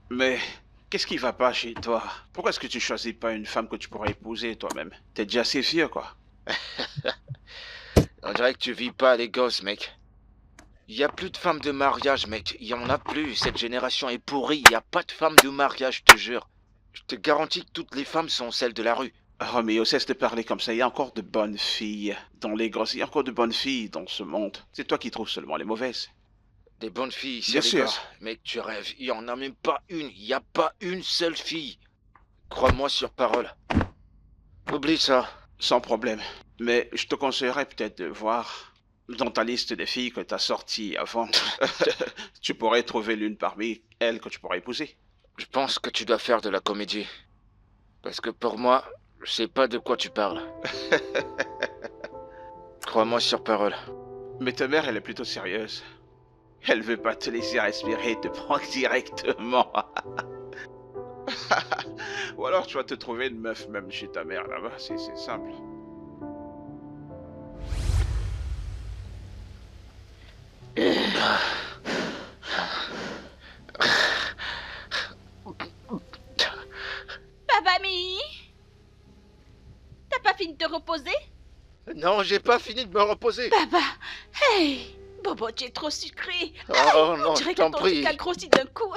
Mais qu'est-ce qui va pas chez toi? Pourquoi est-ce que tu choisis pas une femme que tu pourrais épouser toi-même? T'es déjà assez vieux, quoi. On dirait que tu vis pas les gosses, mec. Il y a plus de femmes de mariage, mec. Il y en a plus. Cette génération est pourrie. Il y a pas de femmes de mariage, je te jure. Je te garantis que toutes les femmes sont celles de la rue. Roméo, cesse de parler comme ça. Il y a encore de bonnes filles dans les gosses. Il y a encore de bonnes filles dans ce monde. C'est toi qui trouves seulement les mauvaises. Des bonnes filles, c'est Bien les sûr. gosses. Mec, tu rêves. Il y en a même pas une. Il y a pas une seule fille. Crois-moi sur parole. Oublie ça. Sans problème. Mais je te conseillerais peut-être de voir Dans ta liste des filles que t'as sorties avant, tu pourrais trouver l'une parmi elles que tu pourrais épouser. Je pense que tu dois faire de la comédie. Parce que pour moi, je sais pas de quoi tu parles. Crois-moi sur parole. Mais ta mère, elle est plutôt sérieuse. Elle veut pas te laisser respirer et te prendre directement. Ou alors tu vas te trouver une meuf même chez ta mère là-bas, c'est simple. Papa Mi, t'as pas fini de te reposer? Non, j'ai pas fini de me reposer. Papa, hey, Bobo, tu es trop sucré. Oh non, On je dirait que t'en ton prie. truc a grossi d'un coup.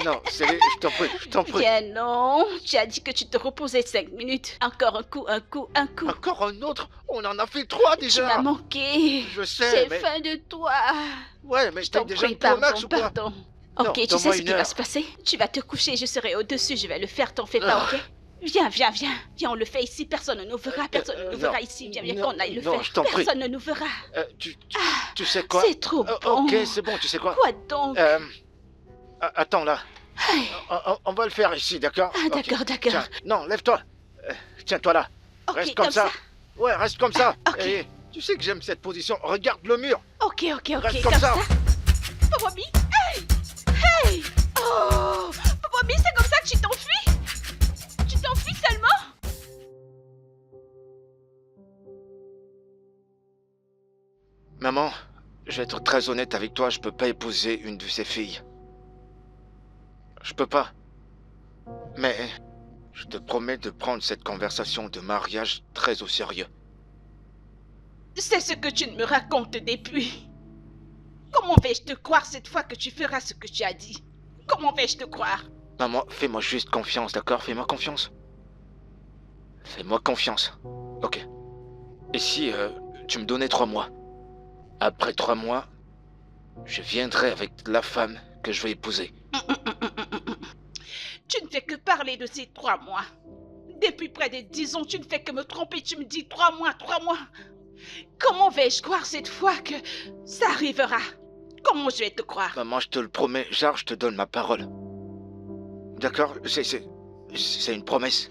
Non, Céline, je t'en prie, je t'en prie. Bien non, tu as dit que tu te reposais 5 minutes. Encore un coup, un coup, un coup. Encore un autre? On en a fait 3 Tu déjà. m'as manqué. Je sais, J'ai mais... faim de toi. Ouais, mais Je t'as t'en déjà prie, une Pro-Max pardon, ou pas? pardon. Non, Ok, tu sais donne-moi ce une qui va heure. se passer? Tu vas te coucher, je serai au-dessus, je vais le faire, t'en fais pas, ok? Viens, viens, viens. Viens, on le fait ici, personne ne nous verra, personne ne nous verra ici. Viens, viens non, qu'on aille le non, faire. je t'en prie. Personne ne nous verra. Tu sais quoi? C'est trop bon. Ok, c'est bon, tu sais quoi? Quoi donc? Attends là. Hey. On va le faire ici, d'accord? Ah, Ok. d'accord, d'accord. Tiens, non, lève-toi. Tiens-toi là. Ok, Reste comme ça. Ouais, reste comme ça. Ok. Et tu sais que j'aime cette position. Regarde le mur. Ok, ok, ok. Reste comme ça. Bobomi, hey! Hey! Oh! Bobomi, c'est comme ça que tu t'enfuis? Tu t'enfuis seulement? Maman, je vais être très honnête avec toi, je peux pas épouser une de ces filles. Je peux pas. Mais je te promets de prendre cette conversation de mariage très au sérieux. C'est ce que tu ne me racontes depuis. Comment vais-je te croire cette fois que tu feras ce que tu as dit? Comment vais-je te croire? Maman, fais-moi juste confiance, d'accord? Fais-moi confiance. Fais-moi confiance. Ok. Et si tu me donnais 3 mois? Après 3 mois, je viendrai avec la femme que je vais épouser. Tu ne fais que parler de ces 3 mois. Depuis près de 10 ans, tu ne fais que me tromper. Tu me dis 3 mois, 3 mois. Comment vais-je croire cette fois que ça arrivera? Comment je vais te croire? Maman, je te le promets, genre, je te donne ma parole. D'accord? C'est une promesse.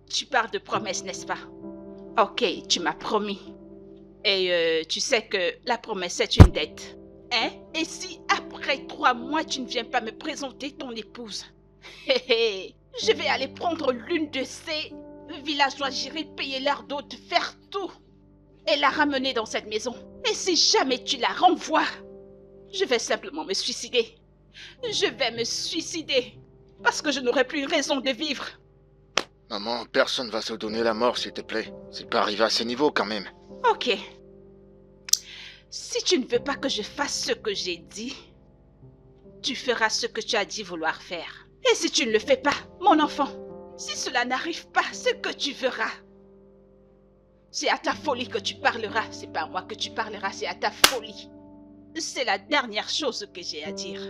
Tu parles de promesse, n'est-ce pas? Ok, tu m'as promis. Et tu sais que la promesse est une dette. Hein? Et si après 3 mois, tu ne viens pas me présenter ton épouse? Je vais aller prendre l'une de ces villageois, j'irai payer leur dot, faire tout. Et la ramener dans cette maison. Et si jamais tu la renvoies, je vais simplement me suicider. Je vais me suicider. Parce que je n'aurai plus raison de vivre. Maman, personne va se donner la mort, s'il te plaît. C'est pas arrivé à ce niveau, quand même. Ok. Si tu ne veux pas que je fasse ce que j'ai dit, tu feras ce que tu as dit vouloir faire. Et si tu ne le fais pas, mon enfant, si cela n'arrive pas, ce que tu feras, c'est à ta folie que tu parleras. C'est pas à moi que tu parleras, c'est à ta folie. C'est la dernière chose que j'ai à dire.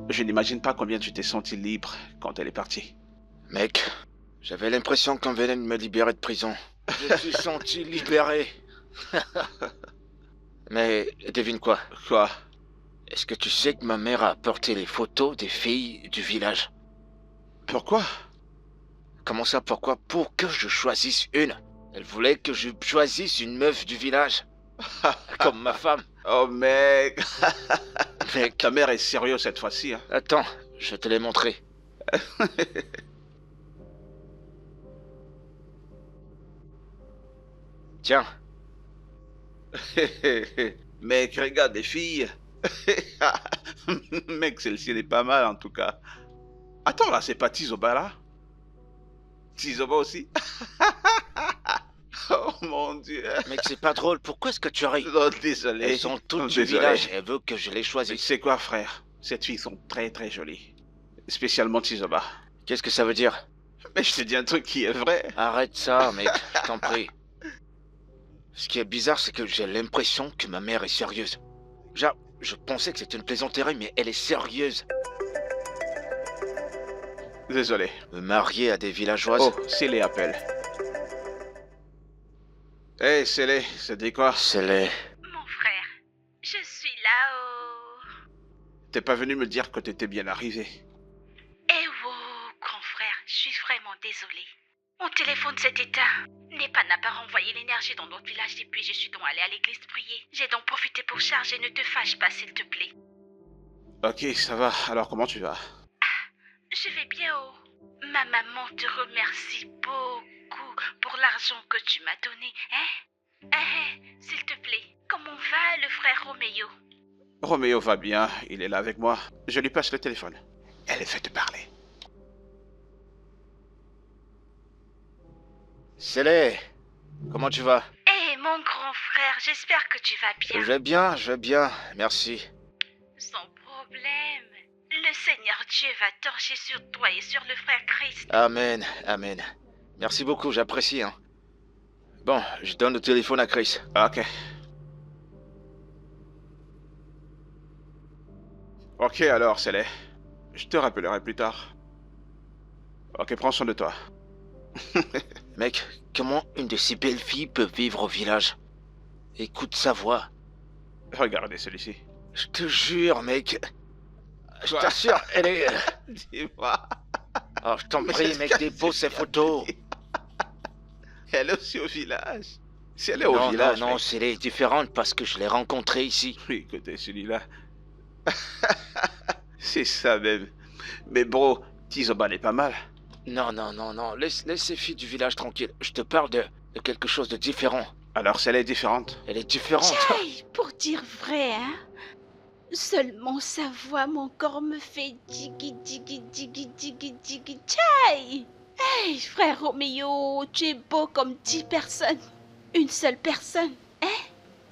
Je n'imagine pas combien tu t'es senti libre quand elle est partie. Mec, j'avais l'impression qu'on venait de me libérer de prison. Je me suis senti libéré. Mais devine quoi? Quoi? Est-ce que tu sais que ma mère a apporté les photos des filles du village? Pourquoi? Comment ça, pourquoi? Pour que je choisisse une. Elle voulait que je choisisse une meuf du village. Comme ma femme. Oh mec. Mec, Ta mère est sérieuse cette fois-ci, hein? attends, je te l'ai montré. Tiens. Mec, regarde les filles. Mec, celle-ci elle est pas mal en tout cas. Attends là, c'est pas Tizoba là? Tizoba aussi? Oh mon dieu. Mec, c'est pas drôle, pourquoi est-ce que tu ris? Non, désolé. Elles sont toutes du Désolé. village et elle veut que je les Mais choisisse. tu sais quoi, frère? Ces filles sont très très jolies. Spécialement Tizoba. Qu'est-ce que ça veut dire? Mais je te dis un truc qui est vrai. Arrête ça, mec, je t'en prie. Ce qui est bizarre, c'est que j'ai l'impression que ma mère est sérieuse. Genre, je pensais que c'était une plaisanterie, mais elle est sérieuse. Désolé. Me marier à des villageoises. Oh, Célé appelle. Hey, Célé, ça dit quoi? Célé. Mon frère, je suis là-haut. T'es pas venu me dire que t'étais bien arrivé. Eh oh, grand frère, je suis vraiment désolée. Mon téléphone s'est éteint. Nepa n'a pas renvoyé l'énergie dans notre village depuis je suis donc allée à l'église prier. J'ai donc profité pour charger, ne te fâche pas s'il te plaît. Ok, ça va. Alors comment tu vas? Je vais bien oh. Ma maman te remercie beaucoup pour l'argent que tu m'as donné, hein? S'il te plaît, comment va le frère Roméo? Roméo va bien, il est là avec moi. Je lui passe le téléphone. Elle fait te parler. Célé, comment tu vas? Eh mon grand frère, j'espère que tu vas bien. Je vais bien, merci. Sans problème. Le Seigneur Dieu va torcher sur toi et sur le frère Christ. Amen, amen. Merci beaucoup, j'apprécie, hein. Bon, je donne le téléphone à Chris. Ok. Ok alors, Célé. Je te rappellerai plus tard. Ok, prends soin de toi. Mec, comment une de ces belles filles peut vivre au village? Écoute sa voix. Regardez celui-ci. Je te jure, mec. Je Quoi? t'assure, elle est... Dis-moi. Oh, je t'en prie, mec, dépose ces photos. Elle est aussi au village. Si elle est au Non, village. non, mec. c'est elle est différente parce que je l'ai rencontrée ici. Oui, écoutez, celui-là. C'est ça même. Mais bro, Tizoban est pas mal. Non, laisse ces filles du village tranquilles. Je te parle de quelque chose de différent. Alors, celle est différente. Elle est différente. Hey, pour dire vrai, hein? Seulement sa voix, mon corps me fait digi. Tchai! Hey, frère Roméo, tu es beau comme 10 personnes. Une seule personne, hein?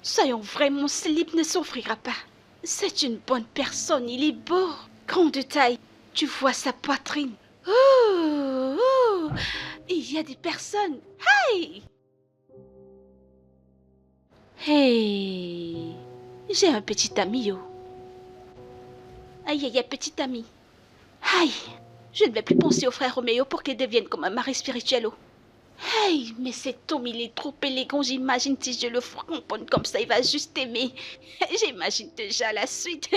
Soyons vrais, mon slip ne souffrira pas. C'est une bonne personne, il est beau. Grand de taille, tu vois sa poitrine. Il y a des personnes. Hey! Hey! J'ai un petit ami, oh. Aïe, petit ami. Aïe, je ne vais plus penser au frère Roméo pour qu'il devienne comme un mari spirituel, oh. Hey, mais cet homme, il est trop élégant, j'imagine si je le framponne comme ça, il va juste aimer. J'imagine déjà la suite.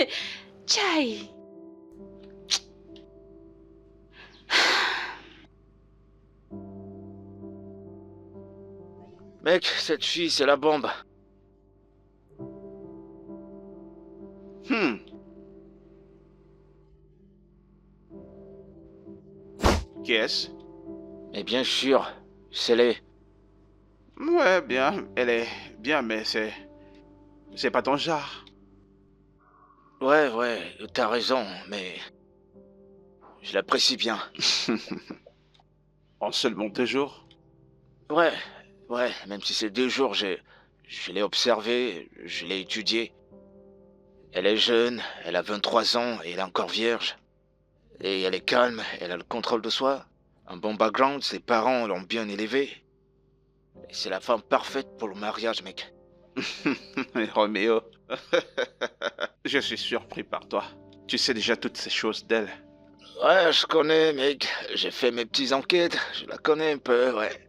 Tchai. Mec, cette fille, c'est la bombe. Qui est-ce? Mais bien sûr, c'est les... Ouais, bien. Elle est bien, mais c'est pas ton genre. Ouais, t'as raison, mais... Je l'apprécie bien. En seulement 2 jours? Ouais, même si c'est 2 jours, je l'ai observée, je l'ai étudiée. Elle est jeune, elle a 23 ans et elle est encore vierge. Et elle est calme, elle a le contrôle de soi, un bon background, ses parents l'ont bien élevée. Et c'est la femme parfaite pour le mariage, mec. Roméo, je suis surpris par toi. Tu sais déjà toutes ces choses d'elle. Ouais, je connais, mec. J'ai fait mes petites enquêtes, je la connais un peu, ouais.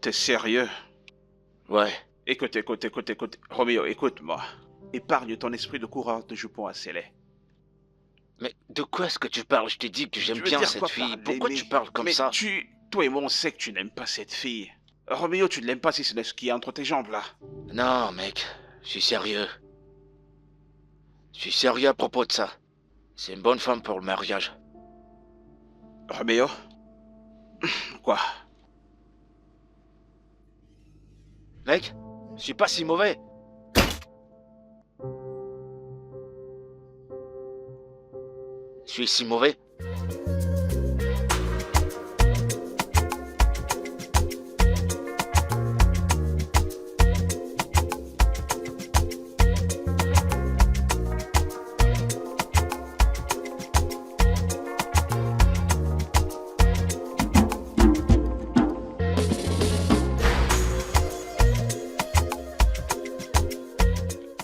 T'es sérieux? Ouais. Écoute. Roméo, écoute-moi. Épargne ton esprit de coureur de jupons à Célé. Mais de quoi est-ce que tu parles? Je t'ai dit que j'aime bien cette fille. Pourquoi tu parles comme ça? Toi et moi, on sait que tu n'aimes pas cette fille. Roméo, tu ne l'aimes pas si c'est ce qu'il y a entre tes jambes, là. Non, mec. Je suis sérieux. Je suis sérieux à propos de ça. C'est une bonne femme pour le mariage. Roméo? Quoi? Mec, je suis pas si mauvais. Je suis si mauvais.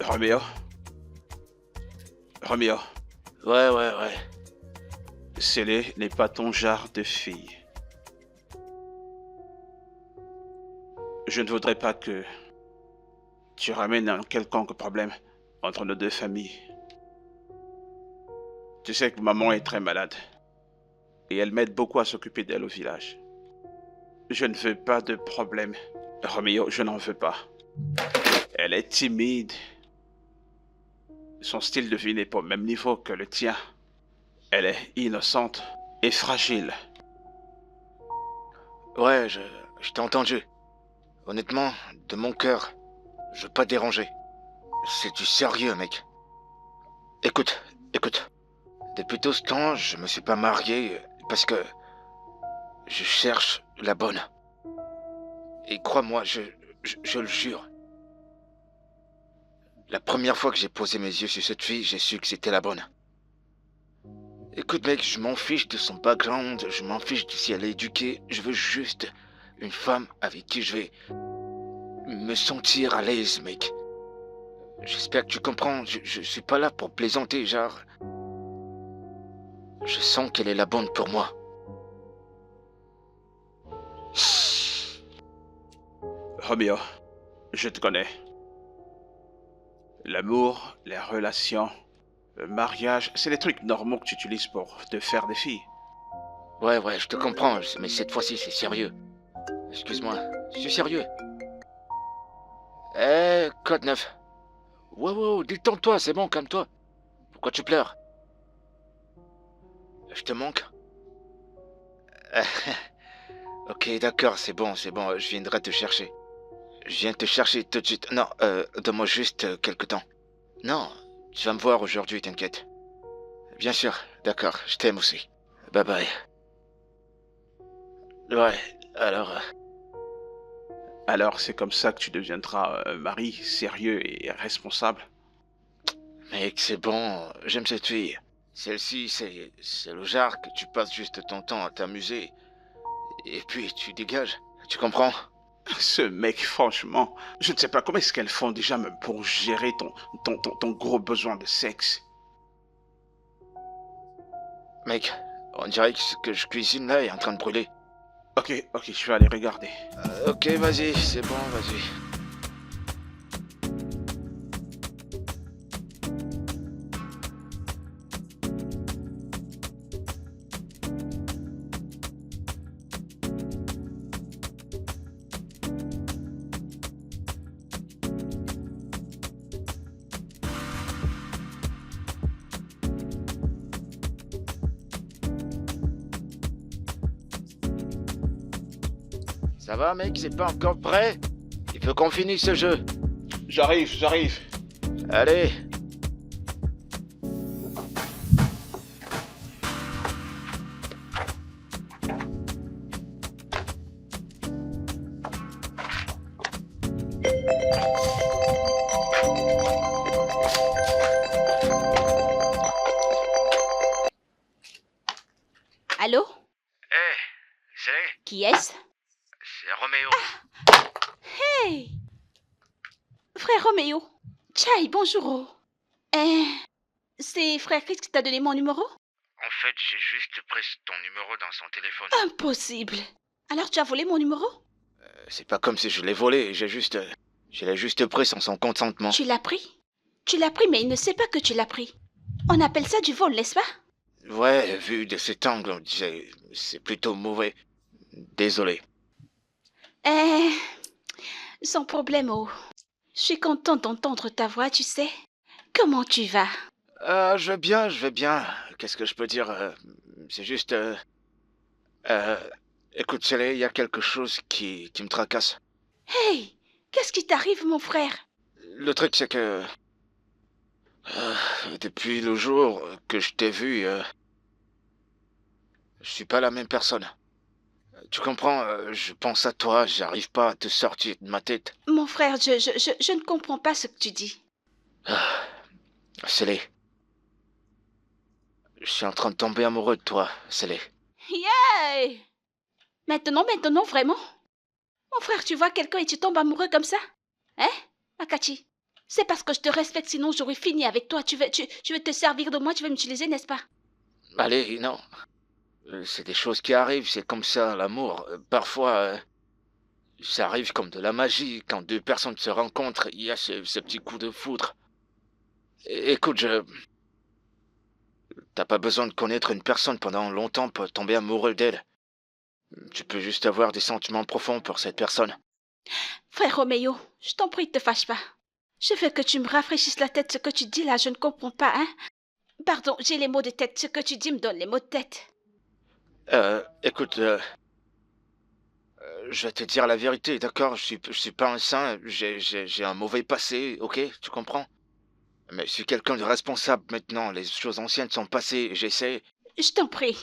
Roméo, Roméo, Ouais. Célé n'est pas ton genre de fille. Je ne voudrais pas que tu ramènes un quelconque problème entre nos deux familles. Tu sais que maman est très malade et elle m'aide beaucoup à s'occuper d'elle au village. Je ne veux pas de problème. Roméo, je n'en veux pas. Elle est timide. Son style de vie n'est pas au même niveau que le tien. Elle est innocente et fragile. Ouais, je t'ai entendu. Honnêtement, de mon cœur, je veux pas te déranger. C'est du sérieux, mec. Écoute. Depuis tout ce temps, je me suis pas marié parce que je cherche la bonne. Et crois-moi, je le jure. La première fois que j'ai posé mes yeux sur cette fille, j'ai su que c'était la bonne. Écoute, mec, je m'en fiche de son background, je m'en fiche de si elle est éduquée. Je veux juste une femme avec qui je vais me sentir à l'aise, mec. J'espère que tu comprends. Je suis pas là pour plaisanter, genre. Je sens qu'elle est la bonne pour moi. Roméo, je te connais. L'amour, les relations, le mariage, c'est les trucs normaux que tu utilises pour te faire des filles. Ouais, je te comprends, mais cette fois-ci, c'est sérieux. Excuse-moi, je suis sérieux. Code 9. Wow, détends-toi, c'est bon, calme-toi. Pourquoi tu pleures? Je te manque? Ok, d'accord, c'est bon, je viendrai te chercher. Je viens te chercher tout de suite. Non, donne-moi juste quelque temps. Non, tu vas me voir aujourd'hui, t'inquiète. Bien sûr, d'accord, je t'aime aussi. Bye bye. Ouais, alors... Alors c'est comme ça que tu deviendras un mari sérieux et responsable. Mec, c'est bon, j'aime cette fille. Celle-ci, c'est le genre que tu passes juste ton temps à t'amuser. Et puis tu dégages, tu comprends? Ce mec, franchement, je ne sais pas comment est-ce qu'elles font déjà même pour gérer ton gros besoin de sexe. Mec, on dirait que ce que je cuisine là est en train de brûler. Ok, je vais aller regarder. Ok, vas-y, c'est bon, vas-y. Ça va, mec, c'est pas encore prêt? Il faut qu'on finisse ce jeu. J'arrive. Allez. Allô? C'est Qui est-ce? Roméo. Hey! Frère Roméo. Tchai, bonjour. C'est frère Chris qui t'a donné mon numéro? En fait, j'ai juste pris ton numéro dans son téléphone. Impossible. Alors tu as volé mon numéro? C'est pas comme si je l'ai volé, je l'ai juste pris sans son consentement. Tu l'as pris? Tu l'as pris, mais il ne sait pas que tu l'as pris. On appelle ça du vol, n'est-ce pas? Ouais, vu de cet angle, c'est plutôt mauvais. Désolé. Sans problème, oh. Je suis contente d'entendre ta voix, tu sais. Comment tu vas? Je vais bien. Qu'est-ce que je peux dire? C'est juste... écoute, Célé, il y a quelque chose qui me tracasse. Hey! Qu'est-ce qui t'arrive, mon frère? Le truc, c'est que... depuis le jour que je t'ai vu, je suis pas la même personne. Tu comprends, je pense à toi, j'arrive pas à te sortir de ma tête. Mon frère, je ne comprends pas ce que tu dis. Célé. Je suis en train de tomber amoureux de toi, Célé. Yeah! Maintenant, vraiment? Mon frère, tu vois quelqu'un et tu tombes amoureux comme ça? Hein, Akachi? C'est parce que je te respecte, sinon j'aurais fini avec toi. Tu veux te servir de moi, tu veux m'utiliser, n'est-ce pas? Allez, non. C'est des choses qui arrivent, c'est comme ça, l'amour. Parfois, ça arrive comme de la magie. Quand deux personnes se rencontrent, il y a ce petit coup de foudre. Écoute, t'as pas besoin de connaître une personne pendant longtemps pour tomber amoureux d'elle. Tu peux juste avoir des sentiments profonds pour cette personne. Frère Roméo, je t'en prie, ne te fâche pas. Je veux que tu me rafraîchisses la tête. Ce que tu dis là, je ne comprends pas, hein? Pardon, j'ai les mots de tête. Ce que tu dis me donne les mots de tête. Écoute, je vais te dire la vérité, d'accord? Je suis pas un saint, j'ai un mauvais passé, ok? Tu comprends? Mais je suis quelqu'un de responsable maintenant, les choses anciennes sont passées, j'essaie... Je t'en prie.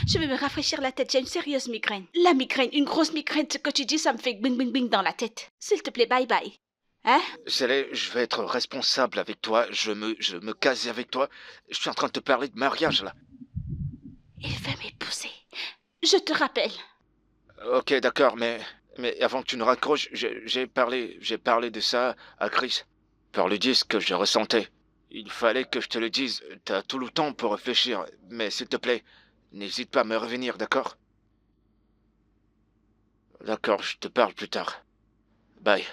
Je vais me rafraîchir la tête, j'ai une sérieuse migraine. La migraine, une grosse migraine, ce que tu dis, ça me fait bing bing bing dans la tête. S'il te plaît, bye bye. Hein? Célé, je vais être responsable avec toi, je me case avec toi. Je suis en train de te parler de mariage, là. Il veut m'épouser. Je te rappelle. Ok, d'accord, mais avant que tu ne raccroches, j'ai parlé de ça à Chris. Pour lui dire ce que je ressentais. Il fallait que je te le dise, t'as tout le temps pour réfléchir, mais s'il te plaît, n'hésite pas à me revenir, d'accord? D'accord, je te parle plus tard. Bye.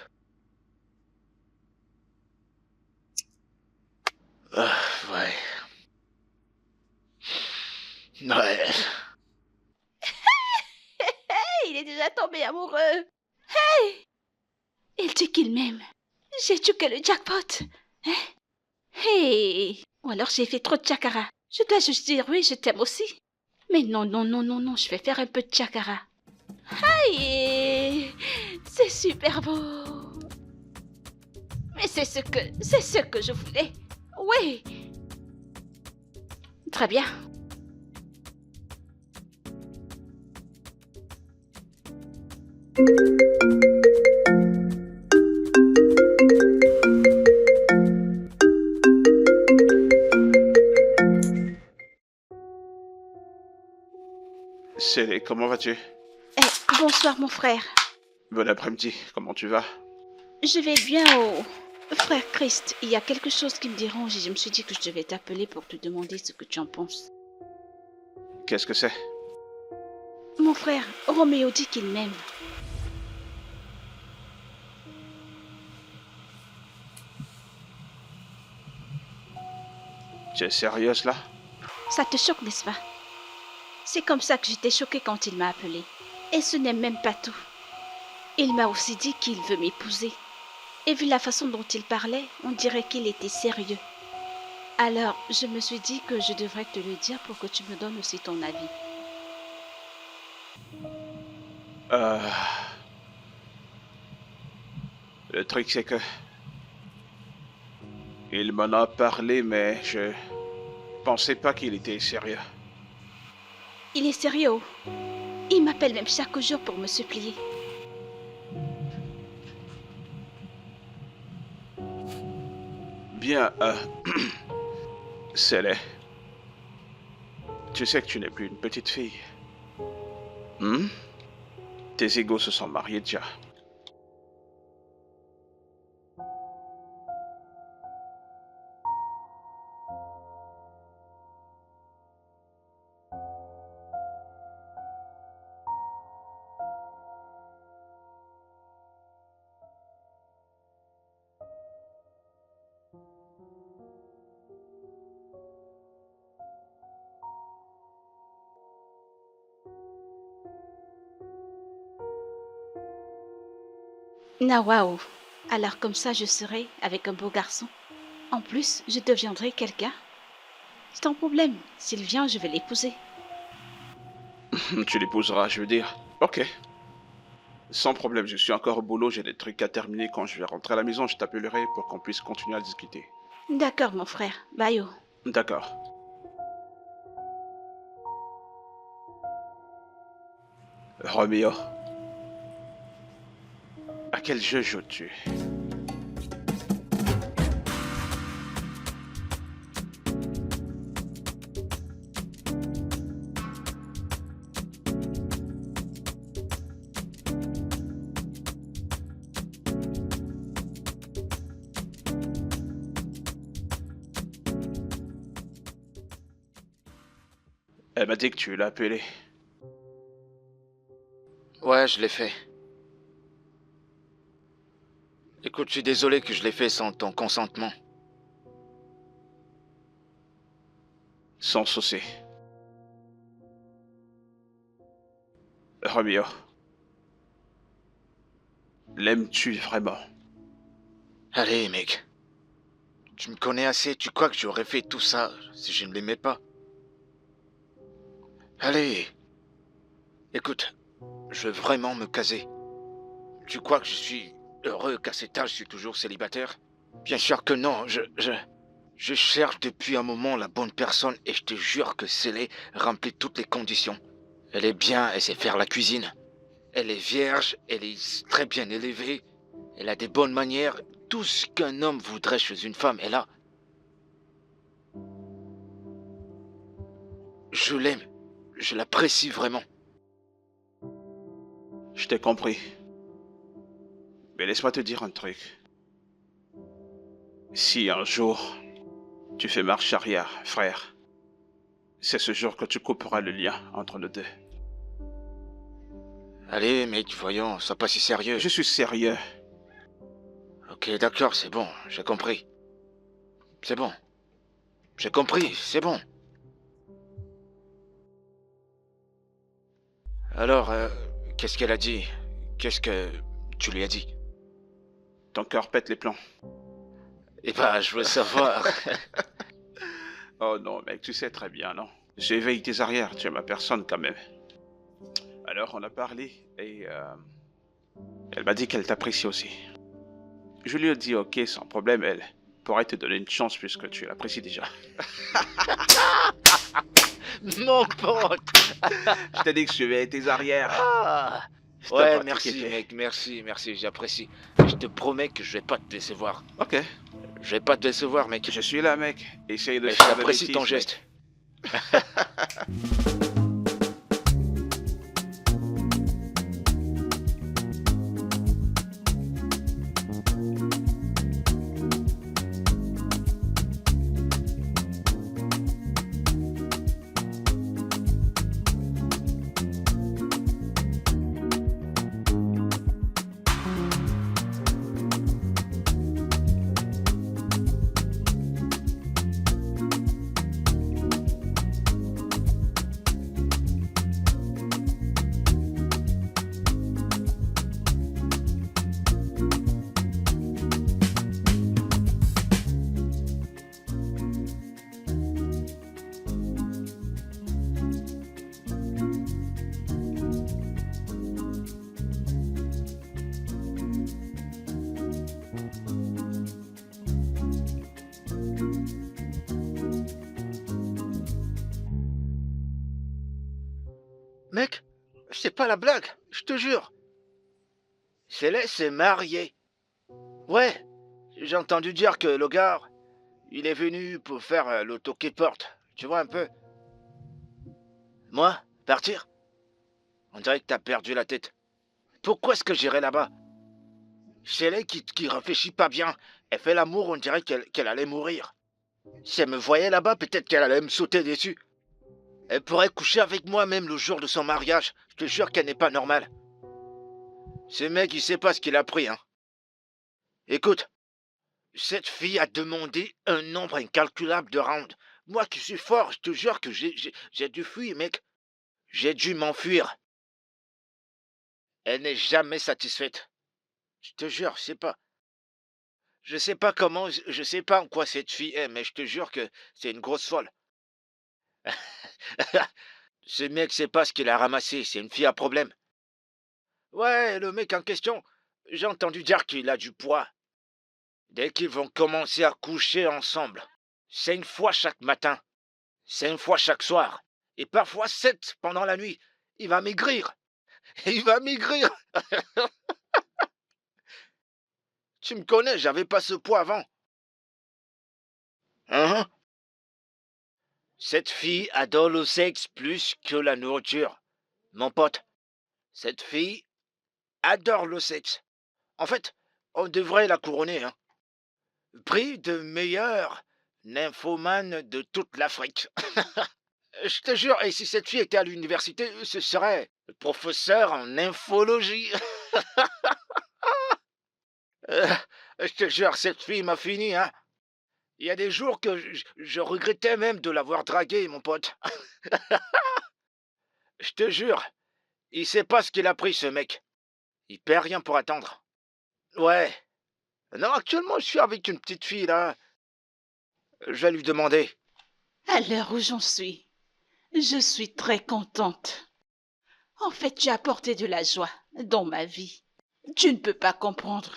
Ouais. Ouais. Hey, il est déjà tombé amoureux. Hey! Il dit qu'il m'aime. J'ai tué le jackpot. Hein? Hey! Ou alors j'ai fait trop de chakara. Je dois juste dire oui, je t'aime aussi. Mais non, non, non, non, non, je vais faire un peu de chakara. Aïe! C'est super beau. Mais c'est ce que je voulais. Oui. Très bien. Célé, comment vas-tu? Bonsoir mon frère. Bon après-midi, comment tu vas? Je vais bien frère Christ. Il y a quelque chose qui me dérange et je me suis dit que je devais t'appeler pour te demander ce que tu en penses. Qu'est-ce que c'est? Mon frère, Roméo dit qu'il m'aime. Tu es sérieuse là? Ça te choque, n'est-ce pas? C'est comme ça que j'étais choquée quand il m'a appelée. Et ce n'est même pas tout. Il m'a aussi dit qu'il veut m'épouser. Et vu la façon dont il parlait, on dirait qu'il était sérieux. Alors, je me suis dit que je devrais te le dire pour que tu me donnes aussi ton avis. Le truc c'est que... Il m'en a parlé, mais je pensais pas qu'il était sérieux. Il est sérieux. Il m'appelle même chaque jour pour me supplier. Bien, Célé. Tu sais que tu n'es plus une petite fille. Tes égaux se sont mariés déjà. Na waouh. Alors comme ça, je serai avec un beau garçon. En plus, je deviendrai quelqu'un. C'est un problème. S'il vient, je vais l'épouser. Tu l'épouseras, je veux dire. Ok. Sans problème, je suis encore au boulot, j'ai des trucs à terminer. Quand je vais rentrer à la maison, je t'appellerai pour qu'on puisse continuer à discuter. D'accord, mon frère. Bye. D'accord. Roméo. À quel jeu joues-tu? Elle m'a dit que tu l'as appelée. Ouais, je l'ai fait. Écoute, je suis désolé que je l'ai fait sans ton consentement. Sans souci. Romeo. L'aimes-tu vraiment? Allez, mec. Tu me connais assez, tu crois que j'aurais fait tout ça si je ne l'aimais pas? Allez. Écoute, je veux vraiment me caser. Tu crois que je suis heureux qu'à cet âge je suis toujours célibataire? Bien sûr que non, je cherche depuis un moment la bonne personne et je te jure que Célé remplit toutes les conditions. Elle est bien, elle sait faire la cuisine. Elle est vierge, elle est très bien élevée. Elle a des bonnes manières. Tout ce qu'un homme voudrait chez une femme est là. Je l'aime. Je l'apprécie vraiment. Je t'ai compris. Mais laisse-moi te dire un truc. Si un jour tu fais marche arrière, frère, c'est ce jour que tu couperas le lien entre nous deux. Allez, mec, voyons, sois pas si sérieux. Je suis sérieux. Ok, d'accord, c'est bon, j'ai compris. C'est bon. J'ai compris, c'est bon. Alors, qu'est-ce qu'elle a dit? Qu'est-ce que tu lui as dit? Ton cœur pète les plombs. Eh ben, je veux savoir. Oh non, mec, tu sais très bien, non? J'éveille tes arrières, tu es ma personne quand même. Alors, on a parlé et elle m'a dit qu'elle t'apprécie aussi. Je lui ai dit, ok, sans problème, elle pourrait te donner une chance puisque tu l'apprécies déjà. Mon pote. Je t'ai dit que je suivais tes arrières. Ah. Je Ouais, t'ai merci, pratiqué. mec, merci, j'apprécie. Je te promets que je vais pas te décevoir. Ok, Je vais pas te décevoir, mec. je suis là, mec. Essaye de Mais faire la j'apprécie bêtise, ton mec. geste. Mec, c'est pas la blague, je te jure. Céleste s'est mariée. Ouais, j'ai entendu dire que le gars, il est venu pour faire le toqué-porte. Tu vois un peu? Moi, partir? On dirait que t'as perdu la tête. Pourquoi est-ce que j'irai là-bas? Céleste qui réfléchit pas bien. Elle fait l'amour, on dirait qu'elle allait mourir. Si elle me voyait là-bas, peut-être qu'elle allait me sauter dessus. Elle pourrait coucher avec moi même le jour de son mariage. Je te jure qu'elle n'est pas normale. Ce mec, il sait pas ce qu'il a pris, hein. Écoute, cette fille a demandé un nombre incalculable de rounds. Moi qui suis fort, je te jure que j'ai dû fuir, mec. J'ai dû m'enfuir. Elle n'est jamais satisfaite. Je te jure, je sais pas. Je sais pas comment, je sais pas en quoi cette fille est, mais je te jure que c'est une grosse folle. Ce mec sait pas ce qu'il a ramassé, c'est une fille à problème. Ouais, le mec en question, j'ai entendu dire qu'il a du poids. Dès qu'ils vont commencer à coucher ensemble, 5 fois chaque matin, 5 fois chaque soir, et parfois 7 pendant la nuit, il va maigrir. Il va maigrir. Tu me connais, j'avais pas ce poids avant. Hein? Cette fille adore le sexe plus que la nourriture. Mon pote, cette fille adore le sexe. En fait, on devrait la couronner, hein. Prix de meilleure nymphomane de toute l'Afrique. Je te jure, et si cette fille était à l'université, ce serait professeur en infologie. Euh, je te jure, cette fille m'a fini, hein. Il y a des jours que je regrettais même de l'avoir draguée, mon pote. Je te jure, il sait pas ce qu'il a pris, ce mec. Il perd rien pour attendre. Ouais. Non, actuellement, je suis avec une petite fille, là. Je vais lui demander. À l'heure où j'en suis, je suis très contente. En fait, tu as apporté de la joie dans ma vie. Tu ne peux pas comprendre.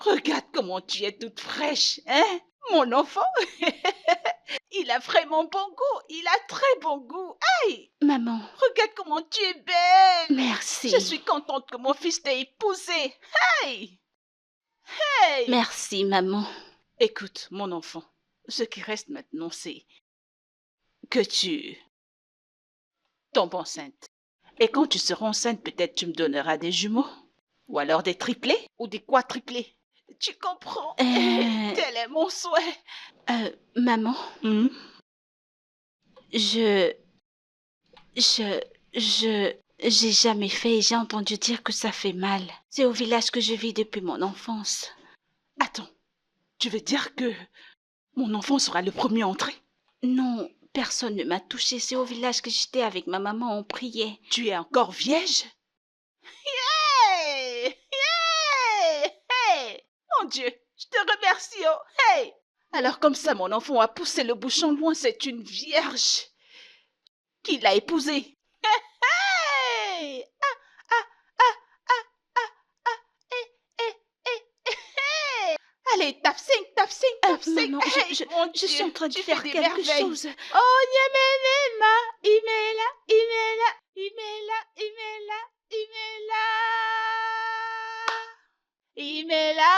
Regarde comment tu es toute fraîche, hein, mon enfant. Il a vraiment bon goût. Il a très bon goût. Aïe, Maman, regarde comment tu es belle. merci. Je suis contente que mon fils t'ait épousée. Hey, hey. Merci, maman. Écoute, mon enfant, ce qui reste maintenant, c'est que tu tombes enceinte. Et quand tu seras enceinte, peut-être tu me donneras des jumeaux. Ou alors des triplés ou des quadruplés. Tu comprends? Tel est mon souhait. Maman, Hmm? j'ai jamais fait et j'ai entendu dire que ça fait mal. C'est au village que je vis depuis mon enfance. Attends, tu veux dire que mon enfant sera le premier entré? Non, personne ne m'a touchée. C'est au village que j'étais avec ma maman, on priait. Tu es encore vierge? Hey! Hey! Hey! Mon Dieu, je te remercie, oh! Hey! Alors comme ça, mon enfant a poussé le bouchon loin, c'est une vierge qui l'a épousée. Hey! Allez, tape 5, tape 5, tape 5. Maman, Hey, mon je suis Dieu, en train de tu faire fais des quelque merveilles. chose. Oh, Nyemelema, Imela, Imela, Imela, Imela, Imela. Imela,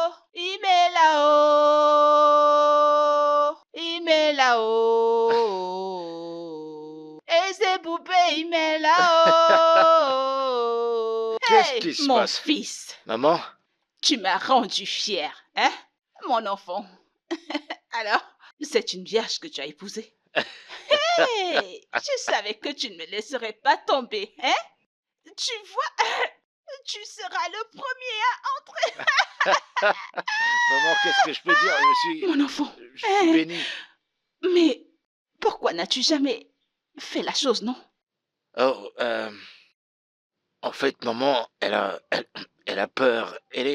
oh. Imela, oh. Imela, oh. Et c'est poupée, Imela, oh. Qu'est-ce Hey, qui se mon passe? fils. Maman? Tu m'as rendu fière, hein, mon enfant. Alors, c'est une vierge que tu as épousée. Hey, je savais que tu ne me laisserais pas tomber, hein? Tu vois, tu seras le premier à entrer. Maman, qu'est-ce que je peux dire? Mon enfant, Je suis béni. mais pourquoi n'as-tu jamais fait la chose, non? Oh, en fait, maman, elle a peur. Elle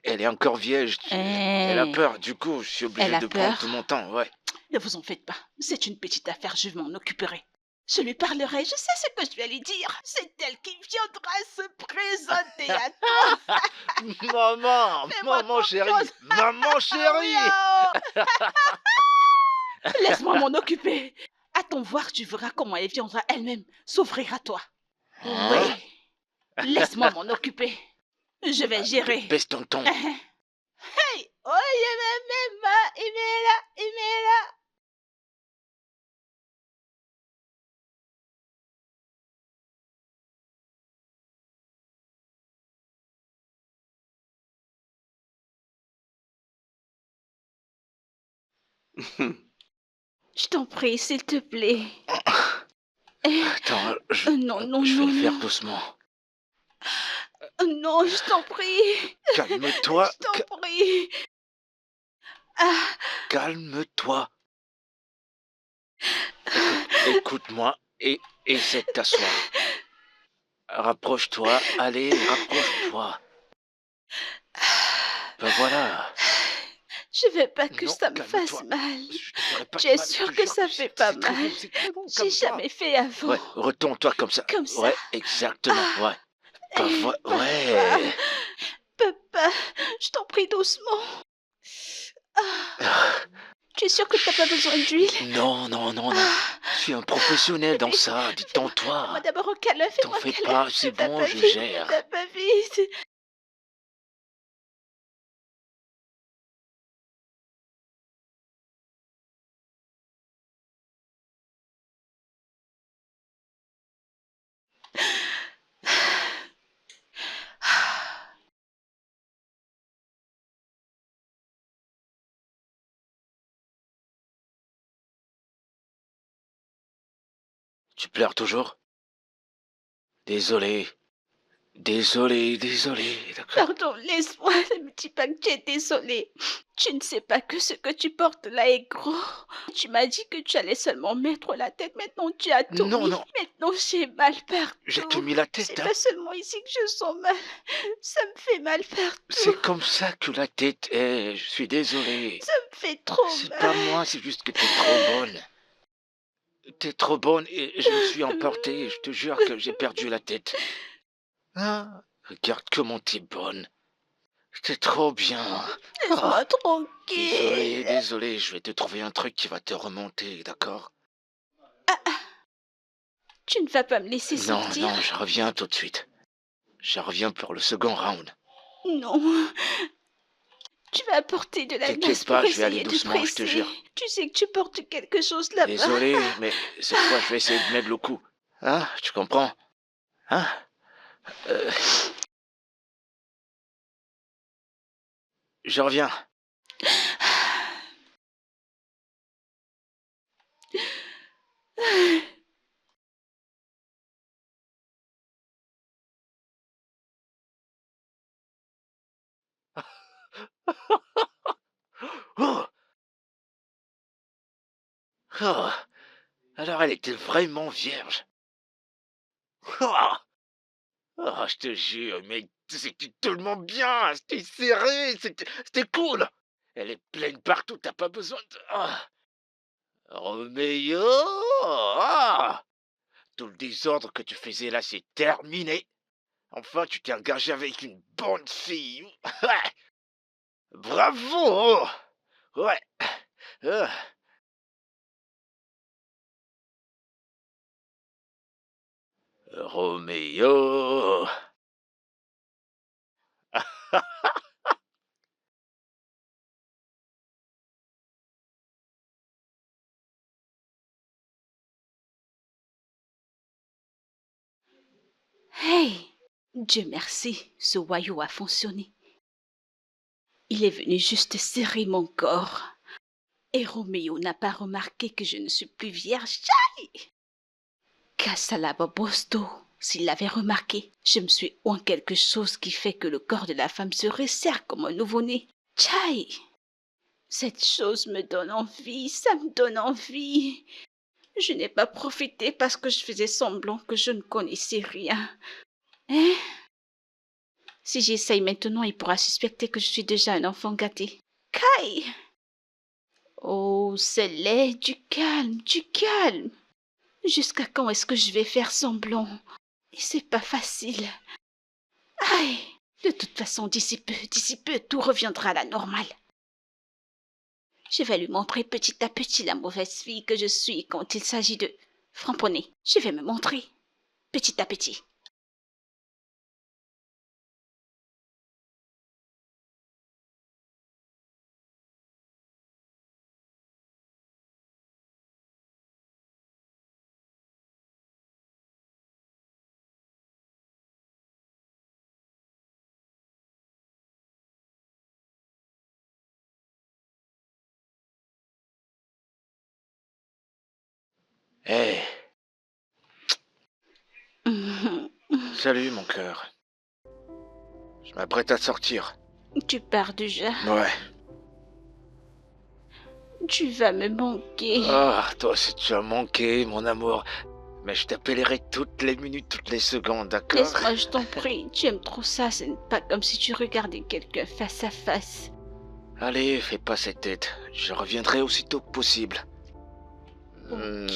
est encore vierge. Elle a peur. Du coup, je suis obligé Elle a de prendre peur? tout mon temps, ouais. Ne vous en faites pas, c'est une petite affaire, je m'en occuperai. Je lui parlerai, je sais ce que je vais lui dire. C'est elle qui viendra se présenter à toi. Maman, Fais-moi maman chérie, confiance. maman Ah oui, chérie. oh. Laisse-moi m'en occuper. Attends voir, tu verras comment elle viendra elle-même s'ouvrir à toi. Hein? Oui, laisse-moi m'en occuper. Je vais gérer. Baisse ton ton. Hey, oh, il est là, il est là. Je t'en prie, s'il te plaît. Attends, Non, non, je vais non, le faire non. doucement. Non, je t'en prie. Calme-toi. Je t'en prie. Ah, Calme-toi. Écoute-moi et essaie de t'asseoir. Rapproche-toi, allez, rapproche-toi. Ben voilà. je veux pas que Non, ça me calme-toi. fasse mal. Je te ferai pas Tu de es mal, je sûr te que jure ça que fait c'est pas très mal? bon, c'est très bon, J'ai calme-toi. jamais fait avant. Ouais, retourne-toi comme ça. Comme ça? Ouais, exactement, Ah. ouais. Ben, ouais. Papa, je t'en prie doucement. Ah. Tu es sûr que t'as pas besoin d'huile? Non, non, non, non. Je suis un professionnel dans ça, détends-toi. Fais-moi d'abord un câlin, T'en fais-moi un fais câlin. pas, c'est Papa, bon, je vite, gère. Papa, vite. Tu pleures toujours? Désolé. Désolé, d'accord? Pardon, laisse-moi. Ne me dis pas que tu es désolée. Tu ne sais pas que ce que tu portes là est gros. Tu m'as dit que tu allais seulement mettre la tête. Maintenant, tu as tout Non, mis. non. Maintenant, j'ai mal partout. J'ai tout mis la tête, C'est hein. pas seulement ici que je sens mal. Ça me fait mal partout. C'est comme ça que la tête est. Je suis désolé. Ça me fait trop C'est mal. pas moi, c'est juste que t'es trop bonne. T'es trop bonne et je me suis emporté. Je te jure que j'ai perdu la tête. Ah, regarde comment t'es bonne. T'es trop bien. Laisse-moi Ah, tranquille. désolé, je vais te trouver un truc qui va te remonter, d'accord? Tu ne vas pas me laisser Non, sortir? non, je reviens tout de suite. Je reviens pour le second round. Non. Tu vas apporter de la T'inquiète glace pas, pour je vais aller essayer de doucement, je te presser. jure. Tu sais que tu portes quelque chose là-bas. Désolé, mais cette fois, je vais essayer de mettre le coup. Hein? Tu comprends? Hein? Je reviens. Oh! Oh! Alors elle était vraiment vierge. Oh! Oh, je te jure, mais c'était tellement bien, c'était serré, c'était cool. Elle est pleine partout, t'as pas besoin de... Ah! Roméo! Ah! Tout le désordre que tu faisais là, c'est terminé. Enfin, tu t'es engagé avec une bonne fille. Ouais. Bravo! Ouais. Ah. Roméo! Hey! Dieu merci, ce voyou a fonctionné. Il est venu juste serrer mon corps. Et Roméo n'a pas remarqué que je ne suis plus vierge. Tchaï! Bosto. S'il l'avait remarqué, je me suis oint quelque chose qui fait que le corps de la femme se resserre comme un nouveau-né. Tchaï! Cette chose me donne envie, ça me donne envie. Je n'ai pas profité parce que je faisais semblant que je ne connaissais rien. Hein? Si j'essaye maintenant, il pourra suspecter que je suis déjà un enfant gâté. Kai! Oh, c'est laid, du calme, du calme. Jusqu'à quand est-ce que je vais faire semblant? Et c'est pas facile. Aïe! De toute façon, d'ici peu, tout reviendra à la normale. Je vais lui montrer petit à petit la mauvaise fille que je suis quand il s'agit de framponner. Je vais me montrer, petit à petit. Hé, salut mon cœur. Je m'apprête à sortir. Tu pars déjà. Ouais. Tu vas me manquer. Ah, toi aussi tu as manqué, mon amour. Mais je t'appellerai toutes les minutes, toutes les secondes, d'accord? Laisse-moi, je t'en prie. Tu aimes trop ça. Ce n'est pas comme si tu regardais quelqu'un face à face. Allez, fais pas cette tête. Je reviendrai aussitôt que possible. Ok.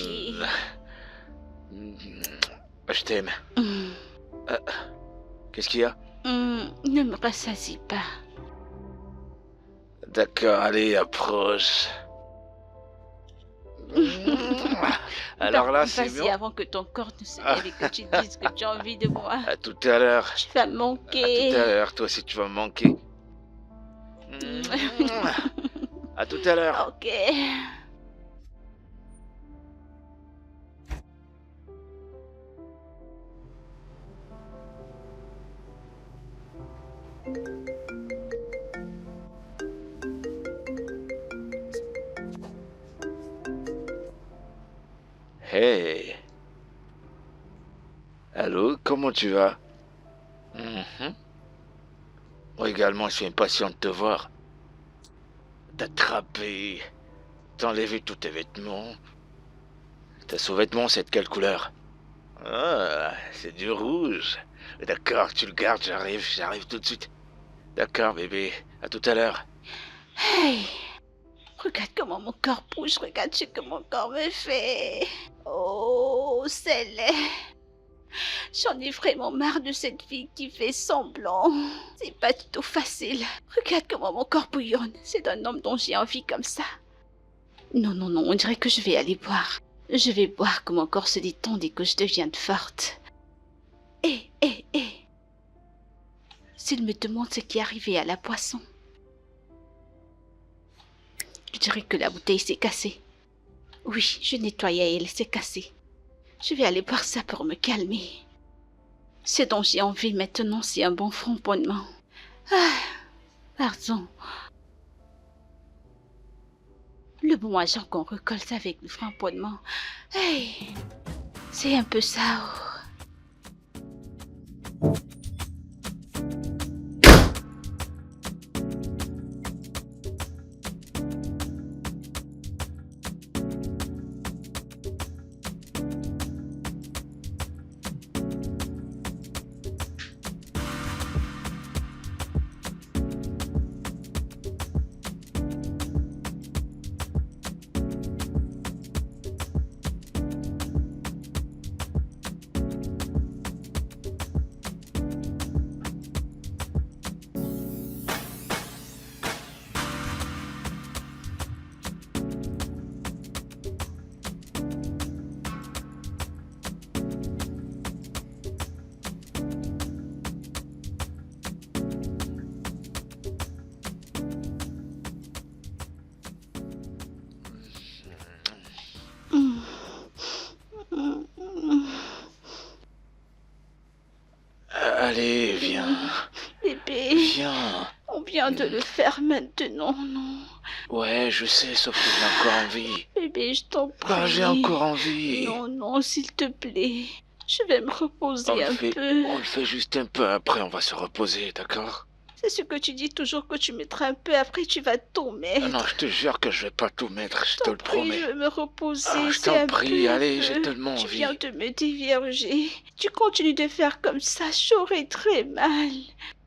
Je t'aime. Mm. Qu'est-ce qu'il y a? Ne me rassasie pas. D'accord, allez, approche. Alors là, c'est Vas-y bon. avant que ton corps ne se lève et que tu dises que tu as envie de moi. À tout à l'heure. Tu vas me À tout manquer. à l'heure, toi aussi tu vas me manquer. À tout à l'heure. Ok. Hey, comment tu vas? Moi également, je suis impatient de te voir. T'attraper, t'enlever tous tes vêtements. Tes sous-vêtements, c'est de quelle couleur? Ah, c'est du rouge. D'accord, tu le gardes, j'arrive tout de suite. D'accord, bébé, à tout à l'heure. Hey, regarde comment mon corps bouge, regarde ce que mon corps me fait. Oh, c'est laid. J'en ai vraiment marre de cette fille qui fait semblant. C'est pas du tout facile. Regarde comment mon corps bouillonne. C'est d'un homme dont j'ai envie comme ça. Non, non, non, on dirait que je vais aller boire. Je vais boire que mon corps se détende et que je devienne forte. Hé. S'il me demande ce qui est arrivé à la boisson, je dirais que la bouteille s'est cassée. Oui, je nettoyais et elle s'est cassée. Je vais aller boire ça pour me calmer. Ce dont j'ai envie maintenant, c'est un bon framponnement. Ah, pardon. Le bon agent qu'on recolle avec le framponnement. Hey, c'est un peu ça. Allez, viens. Bébé, Viens. on vient de le faire maintenant, non? Ouais, je sais, sauf que j'ai encore envie. Bébé, je t'en prie. Bah, j'ai encore envie. Non, non, s'il te plaît. Je vais me reposer un peu. On le fait juste un peu, après on va se reposer, d'accord? C'est ce que tu dis toujours que tu mettras un peu, après tu vas tout mettre. Ah non, je te jure que je vais pas tout mettre, je te le Prie, promets. je vais me reposer. Ah, je c'est t'en un prie, peu, allez, un j'ai peu. tellement Tu envie. viens de me dévierger. Tu continues de faire comme ça, j'aurai très mal.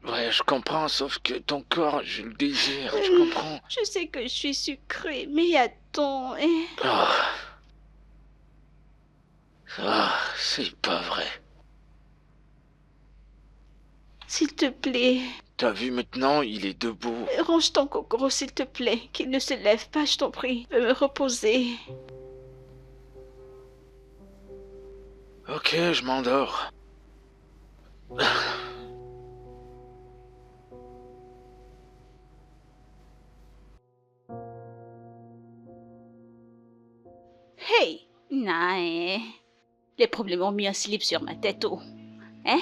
Ouais, je comprends, sauf que ton corps, je le désire, tu comprends? Je sais que je suis sucrée, mais attends, hein. C'est pas vrai. S'il te plaît, T'as vu maintenant, il est debout. range ton cocoro, s'il te plaît. Qu'il ne se lève pas, je t'en prie. Je vais me reposer. Ok, je m'endors. Hey, nah, les problèmes ont mis un slip sur ma tête, oh. Hein?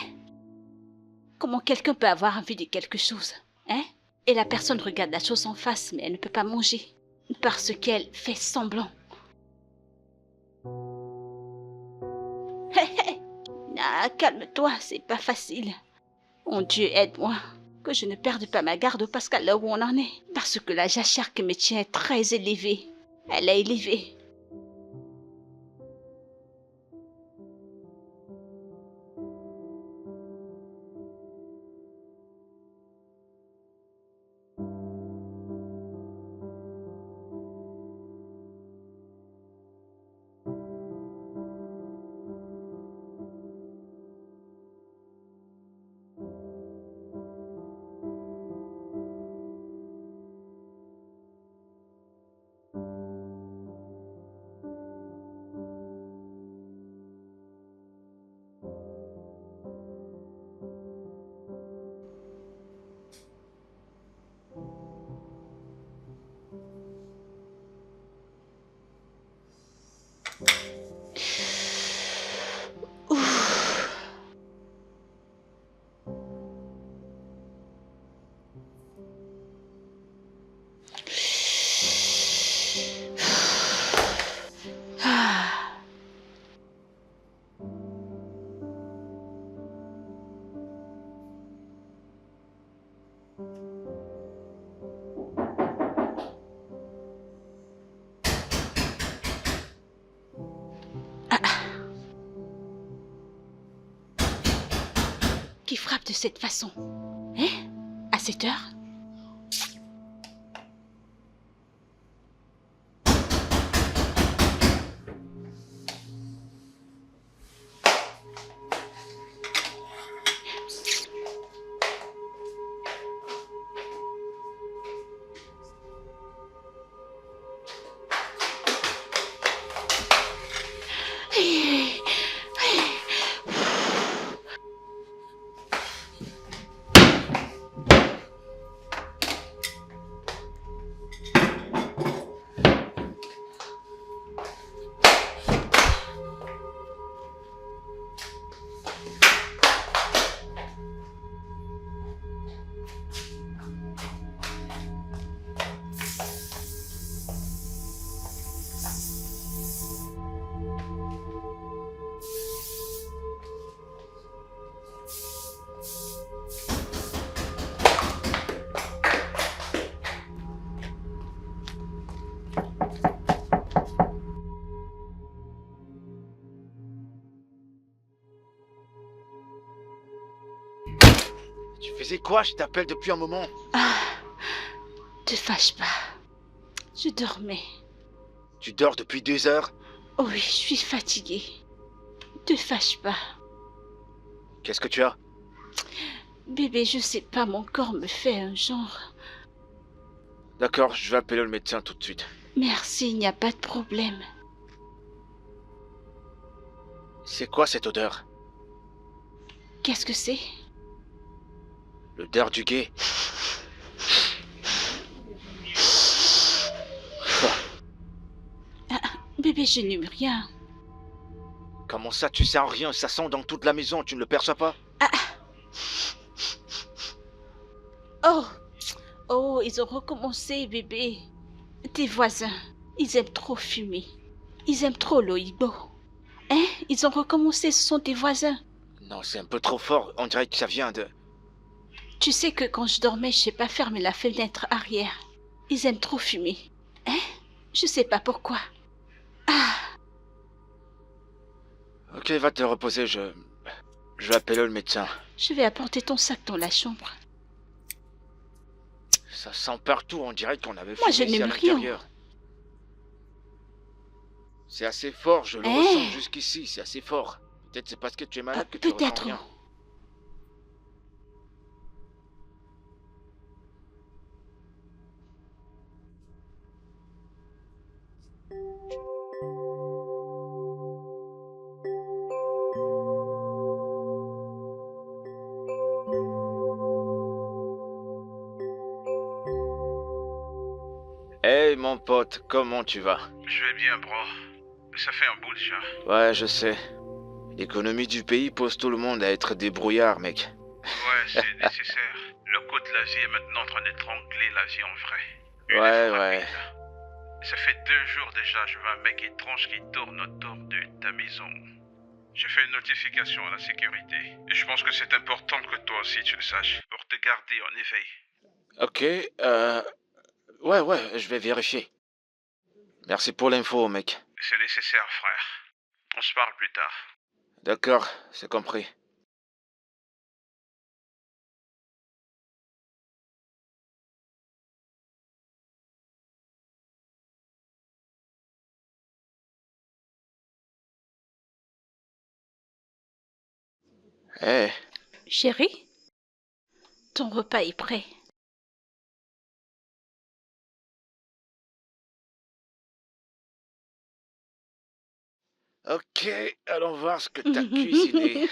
Comment quelqu'un peut avoir envie de quelque chose, hein? Et la personne regarde la chose en face, mais elle ne peut pas manger. Parce qu'elle fait semblant. Hé, hé! Ah, calme-toi, c'est pas facile. Mon Dieu, aide-moi. Que je ne perde pas ma garde parce qu'à l'heure où on en est. Parce que la jachère qui me tient est très élevée. Elle est élevée. qui frappe de cette façon? Hein? À cette heure? Tu faisais quoi? Je t'appelle depuis un moment. Ah, te fâche pas. Je dormais. Tu dors depuis 2 heures? Oh oui, je suis fatiguée. Te fâche pas. Qu'est-ce que tu as? Bébé, je sais pas, mon corps me fait un genre. D'accord, je vais appeler le médecin tout de suite. Merci, il n'y a pas de problème. C'est quoi cette odeur? Qu'est-ce que c'est? L'odeur du gay. Bébé, je n'aime rien. Comment ça, tu sens rien? Ça sent dans toute la maison, tu ne le perçois pas? Oh, oh, ils ont recommencé, bébé. Tes voisins, ils aiment trop fumer. Ils aiment trop l'oïbo. Hein? Ils ont recommencé, ce sont tes voisins. Non, c'est un peu trop fort, on dirait que ça vient de... Tu sais que quand je dormais, je sais pas fermer la fenêtre arrière. Ils aiment trop fumer. Hein? Je sais pas pourquoi. Ah, Ok, va te reposer, je vais appeler le médecin. je vais apporter ton sac dans la chambre. Ça sent partout, on dirait qu'on avait Moi, fumé je ici à n'aime rien. l'intérieur. C'est assez fort, je le Hein? ressens jusqu'ici, c'est assez fort. Peut-être c'est parce que tu es malade que tu ressens Peut-être. rien. Hey mon pote, comment tu vas? Je vais bien, bro. Ça fait un bout déjà. Ouais, je sais. L'économie du pays pousse tout le monde à être débrouillard, mec. Ouais, c'est nécessaire. Le coût de la vie est maintenant en train d'étrangler la vie en vrai. Une Ouais, fois ouais. rapide. Ça fait 2 jours déjà, je vois un mec étrange qui tourne autour de ta maison. J'ai fait une notification à la sécurité. Et je pense que c'est important que toi aussi tu le saches, pour te garder en éveil. Ok, ouais, je vais vérifier. Merci pour l'info, mec. C'est nécessaire, frère. On se parle plus tard. D'accord, c'est compris. Eh, Chérie, ton repas est prêt. ok, allons voir ce que t'as cuisiné.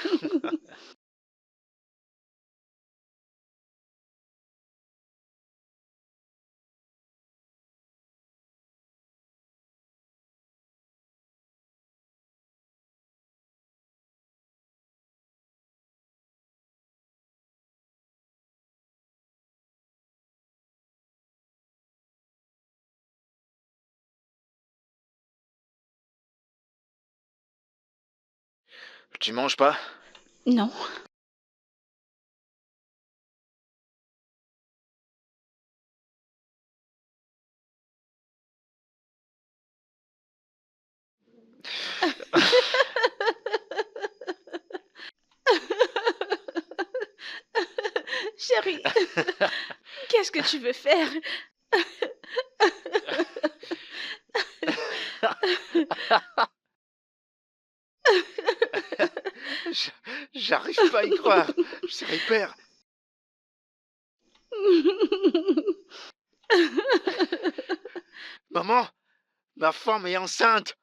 Tu manges pas? Non. Chérie, qu'est-ce que tu veux faire? J'arrive pas à y croire. Chérie père. Maman, ma femme est enceinte.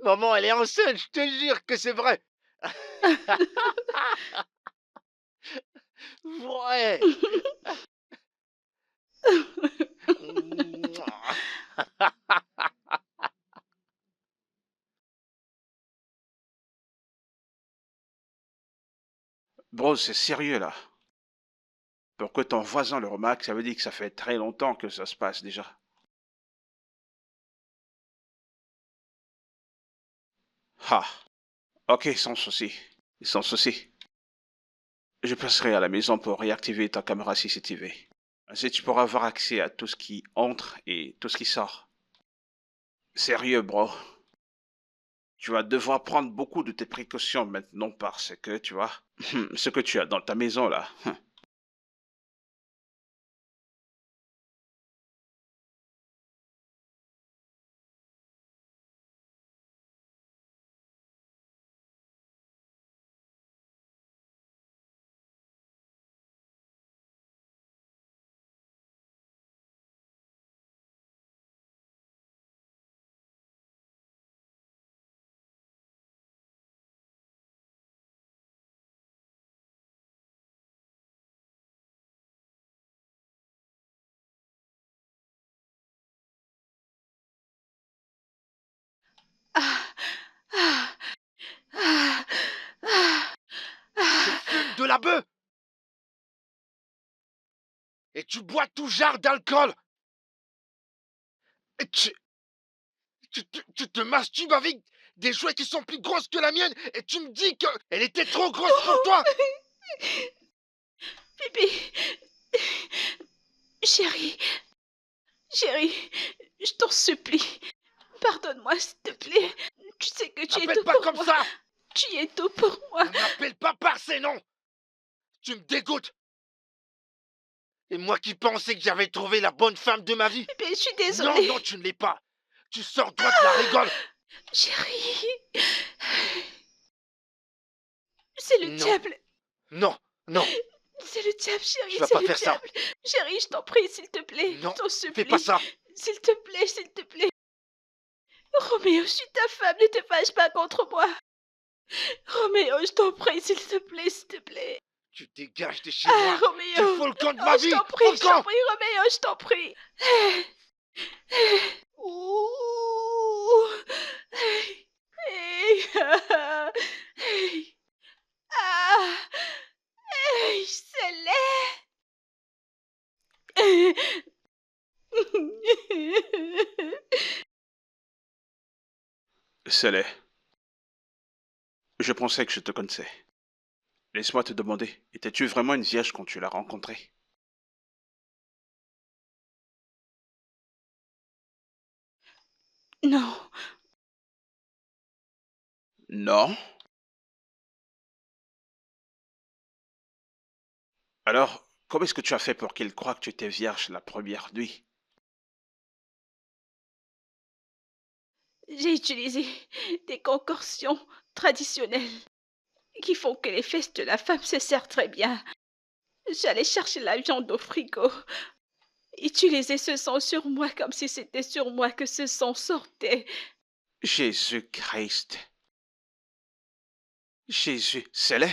Maman, elle est enceinte, je te jure que c'est vrai. Ouais. Bro, c'est sérieux là. Pour que ton voisin le remarque, ça veut dire que ça fait très longtemps que ça se passe déjà. Ah, ok, sans souci. Sans souci. Je passerai à la maison pour réactiver ta caméra CCTV. Ainsi, tu pourras avoir accès à tout ce qui entre et tout ce qui sort. Sérieux, bro. Tu vas devoir prendre beaucoup de tes précautions maintenant parce que, tu vois, ce que tu as dans ta maison là. Ah, ah, ah, ah, Tu ah. fumes de la bœuf. Et tu bois tout genre d'alcool. Et tu te masturbes avec des jouets qui sont plus grosses que la mienne. Et tu me dis qu'elle était trop grosse pour toi. Bébé, chérie, chérie, je t'en supplie. Pardonne-moi, s'il te plaît. Tu sais que tu es M'appelle tout pas pour comme moi. ça. Tu es tout pour moi. Ne m'appelle pas par ces noms. Tu me dégoûtes. Et moi qui pensais que j'avais trouvé la bonne femme de ma vie. Bébé, je suis Non, désolée. non, tu ne l'es pas. Tu sors droit de la rigole. Chérie, c'est le Non. diable. Non, non, C'est le diable, chérie, tu vas c'est pas le faire ça. diable. Chérie, je t'en prie, s'il te plaît. Non, Je t'en supplie. fais pas ça. S'il te plaît, s'il te plaît. Roméo, je suis ta femme, ne te fâche pas contre moi. Roméo, je t'en prie, s'il te plaît, s'il te plaît. Tu dégages de chez Ah, moi. Roméo. Tu fous le camp de ma Je vie. t'en Fous prie, le je t'en camp. prie, Roméo, je t'en prie. Ouh. Hey. Hey. Hey. Ah. Hey, c'est laid. Célé, je pensais que je te connaissais. Laisse-moi te demander, étais-tu vraiment une vierge quand tu l'as rencontrée? Non, Non? Alors, comment est-ce que tu as fait pour qu'il croie que tu étais vierge la première nuit? j'ai utilisé des concoctions traditionnelles qui font que les fesses de la femme se serrent très bien. J'allais chercher la viande au frigo, utiliser ce sang sur moi comme si c'était sur moi que ce sang sortait. Jésus-Christ. Jésus, Célé?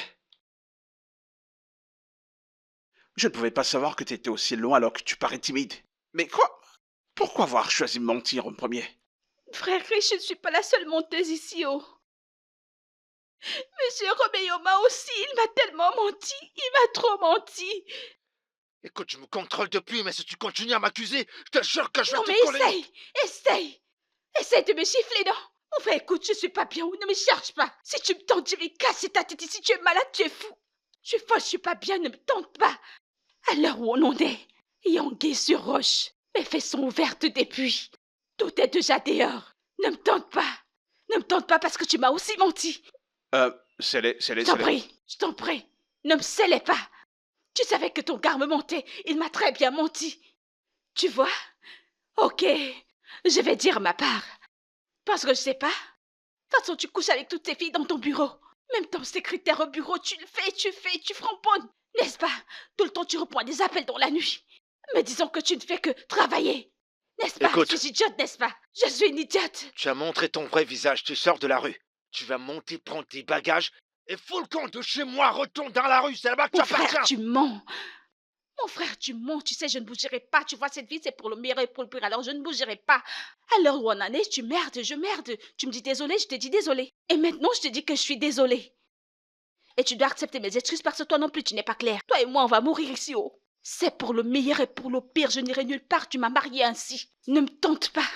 Je ne pouvais pas savoir que tu étais aussi loin alors que tu parais timide. Mais quoi? Pourquoi avoir choisi de mentir en premier? Frère Rich, je ne suis pas la seule menteuse ici, oh. Monsieur Roméo m'a aussi, il m'a tellement menti, il m'a trop menti. Écoute, je me contrôle depuis, mais si tu continues à m'accuser, je te jure que je vais Non te mais coller. essaye de me gifler, non? Enfin écoute, je suis pas bien ou ne me cherche pas. Si tu me tentes, je vais casser ta tête ici, tu es malade, tu es fou. Tu es folle, je suis pas bien, ne me tente pas. À l'heure où on en est, Yangué sur roche, mes fesses sont ouvertes depuis. Tout est déjà dehors. Ne me tente pas. Ne me tente pas parce que tu m'as aussi menti. Célé, Je t'en prie, ne me scellez pas. Tu savais que ton gars me mentait. Il m'a très bien menti. Tu vois? Ok, je vais dire ma part. Parce que je sais pas. De toute façon, tu couches avec toutes ces filles dans ton bureau. Même ton secrétaire au bureau, tu le fais, tu framponnes. N'est-ce pas? Tout le temps, tu reprends des appels dans la nuit. Me disant que tu ne fais que travailler. N'est-ce pas? Écoute. Je suis idiote, n'est-ce pas? Je suis une idiote. Tu as montré ton vrai visage, tu sors de la rue. Tu vas monter, prendre tes bagages et fous le camp de chez moi, retourne dans la rue, c'est là-bas que tu Mon frère, appartiens. tu mens. Mon frère, tu mens. Tu sais, je ne bougerai pas. Tu vois, cette vie, c'est pour le meilleur et pour le pire. Alors, je ne bougerai pas. À l'heure où on en est, tu merdes, je merde. Tu me dis désolé, je te dis désolé. Et maintenant, je te dis que je suis désolée. Et tu dois accepter mes excuses parce que toi non plus, tu n'es pas clair. Toi et moi, on va mourir ici haut. C'est pour le meilleur et pour le pire. Je n'irai nulle part. Tu m'as mariée ainsi. Ne me tente pas.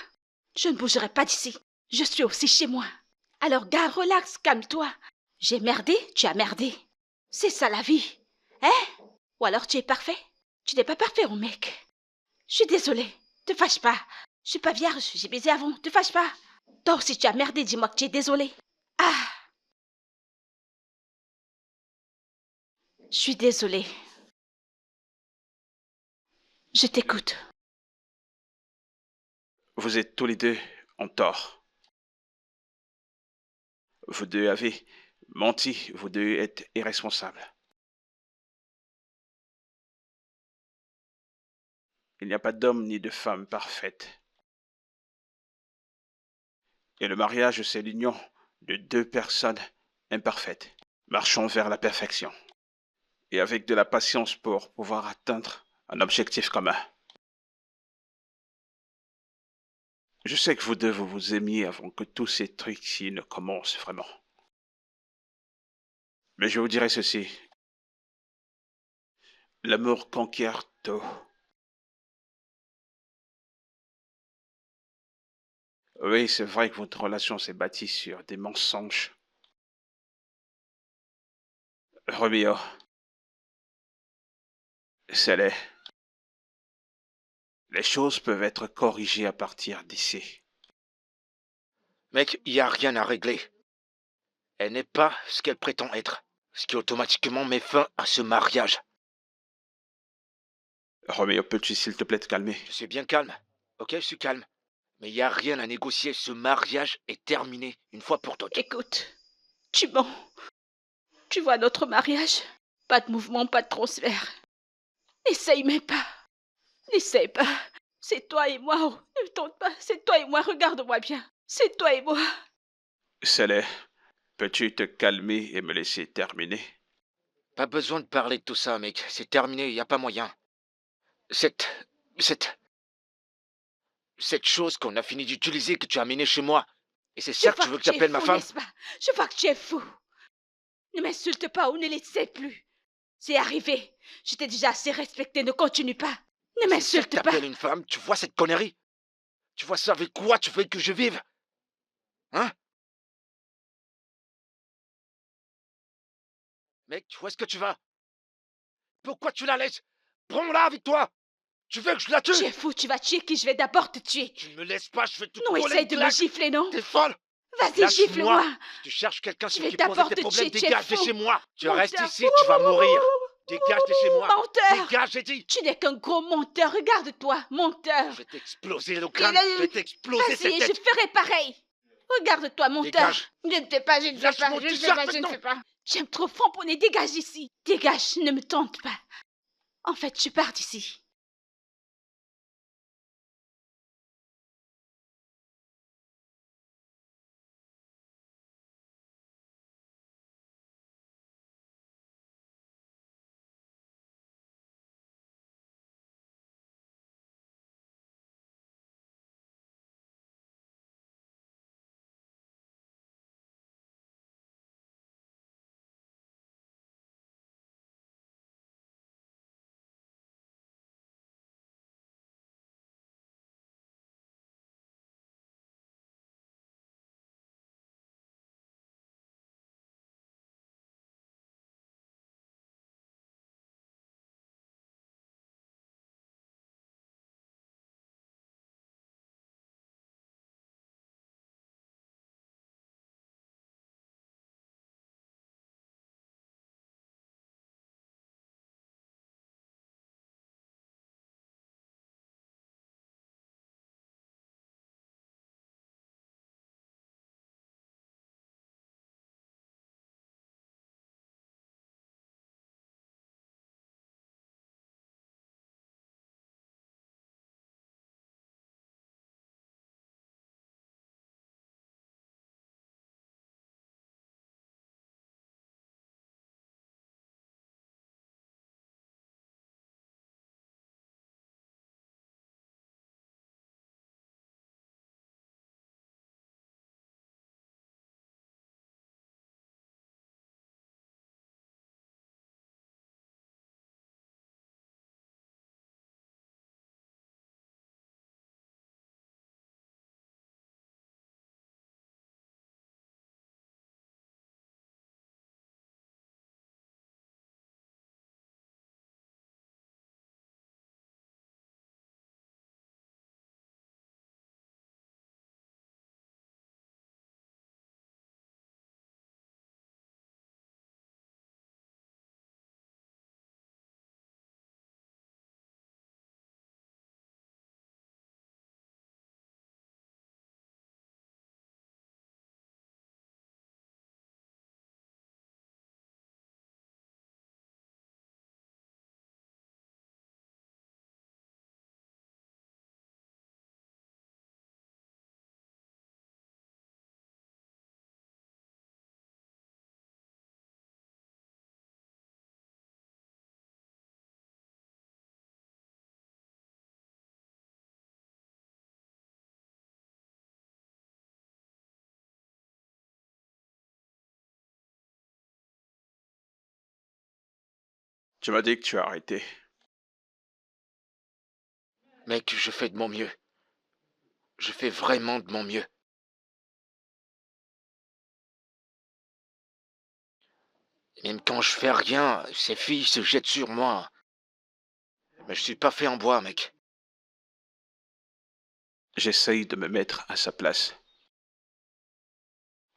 Je ne bougerai pas d'ici. Je suis aussi chez moi. Alors, gars, relax, calme-toi. J'ai merdé, tu as merdé. C'est ça la vie. Hein? Ou alors tu es parfait? Tu n'es pas parfait, mon mec. Je suis désolée. Te fâche pas. Je suis pas vierge. J'ai baisé avant. Te fâche pas. Toi aussi, tu as merdé. Dis-moi que tu es désolée. Ah! Je suis désolée. Je t'écoute. Vous êtes tous les deux en tort. Vous deux avez menti, vous deux êtes irresponsables. Il n'y a pas d'homme ni de femme parfaite. Et le mariage, c'est l'union de deux personnes imparfaites, marchant vers la perfection. Et avec de la patience pour pouvoir atteindre un objectif commun. Je sais que vous deux, vous vous aimiez avant que tous ces trucs-ci ne commencent vraiment. Mais je vous dirai ceci. L'amour conquiert tout. Oui, c'est vrai que votre relation s'est bâtie sur des mensonges. Romeo, c'est les choses peuvent être corrigées à partir d'ici. Mec, il n'y a rien à régler. Elle n'est pas ce qu'elle prétend être, ce qui automatiquement met fin à ce mariage. Romeo, peux-tu s'il te plaît te calmer? Je suis bien calme, ok, je suis calme. Mais il n'y a rien à négocier, ce mariage est terminé une fois pour toutes. Écoute, tu mens. Tu vois notre mariage? Pas de mouvement, pas de transfert. N'essaye même pas. N'essaye pas. C'est toi et moi. Oh, ne me tente pas. C'est toi et moi. Regarde-moi bien. C'est toi et moi. Célé, peux-tu te calmer et me laisser terminer? Pas besoin de parler de tout ça, mec. C'est terminé, y a pas moyen. Cette chose qu'on a fini d'utiliser, que tu as amenée chez moi. Et c'est ça que tu veux que j'appelle ma femme? N'est-ce pas? Je vois que tu es fou. Ne m'insulte pas ou ne l'essaie plus. C'est arrivé. Je t'ai déjà assez respecté. Ne continue pas. Ne C'est ça que m'insulte pas. t'appelles une femme? Tu vois cette connerie? Tu vois ça avec quoi tu veux que je vive? Hein? Mec, tu vois ce que tu vas? Pourquoi tu la laisses? Prends-la avec toi! Tu veux que je la tue? Tu es fou. Tu vas tuer qui? Je vais d'abord te tuer. Tu ne me laisses pas, je vais te Non, coller essaye une de me claque. gifler, non? T'es folle! Vas-y, Lâche-moi. gifle-moi. Si tu cherches quelqu'un Je sur vais qui poser d'abord tes te problèmes, tuer, tu es dégage de fou. chez moi! Tu Menteur. restes ici, tu vas mourir! Dégage de chez moi! Menteur. Dégage, j'ai dit! Tu n'es qu'un gros menteur. Regarde-toi, menteur. Je vais t'exploser le crâne! Je vais t'exploser cette Vas-y, je tête! ferai pareil. Regarde-toi, menteur. Dégage. Je ne fais pas, je ne fais Lâche pas, mon je ne fais t-shirt pas, je ne maintenant. fais pas. J'aime trop framponner. Dégage ici. Dégage, ne me tente pas. En fait, je pars d'ici. Tu m'as dit que tu as arrêté. Mec, je fais de mon mieux. Je fais vraiment de mon mieux. Même quand je fais rien, ces filles se jettent sur moi. Mais je suis pas fait en bois, mec. J'essaye de me mettre à sa place.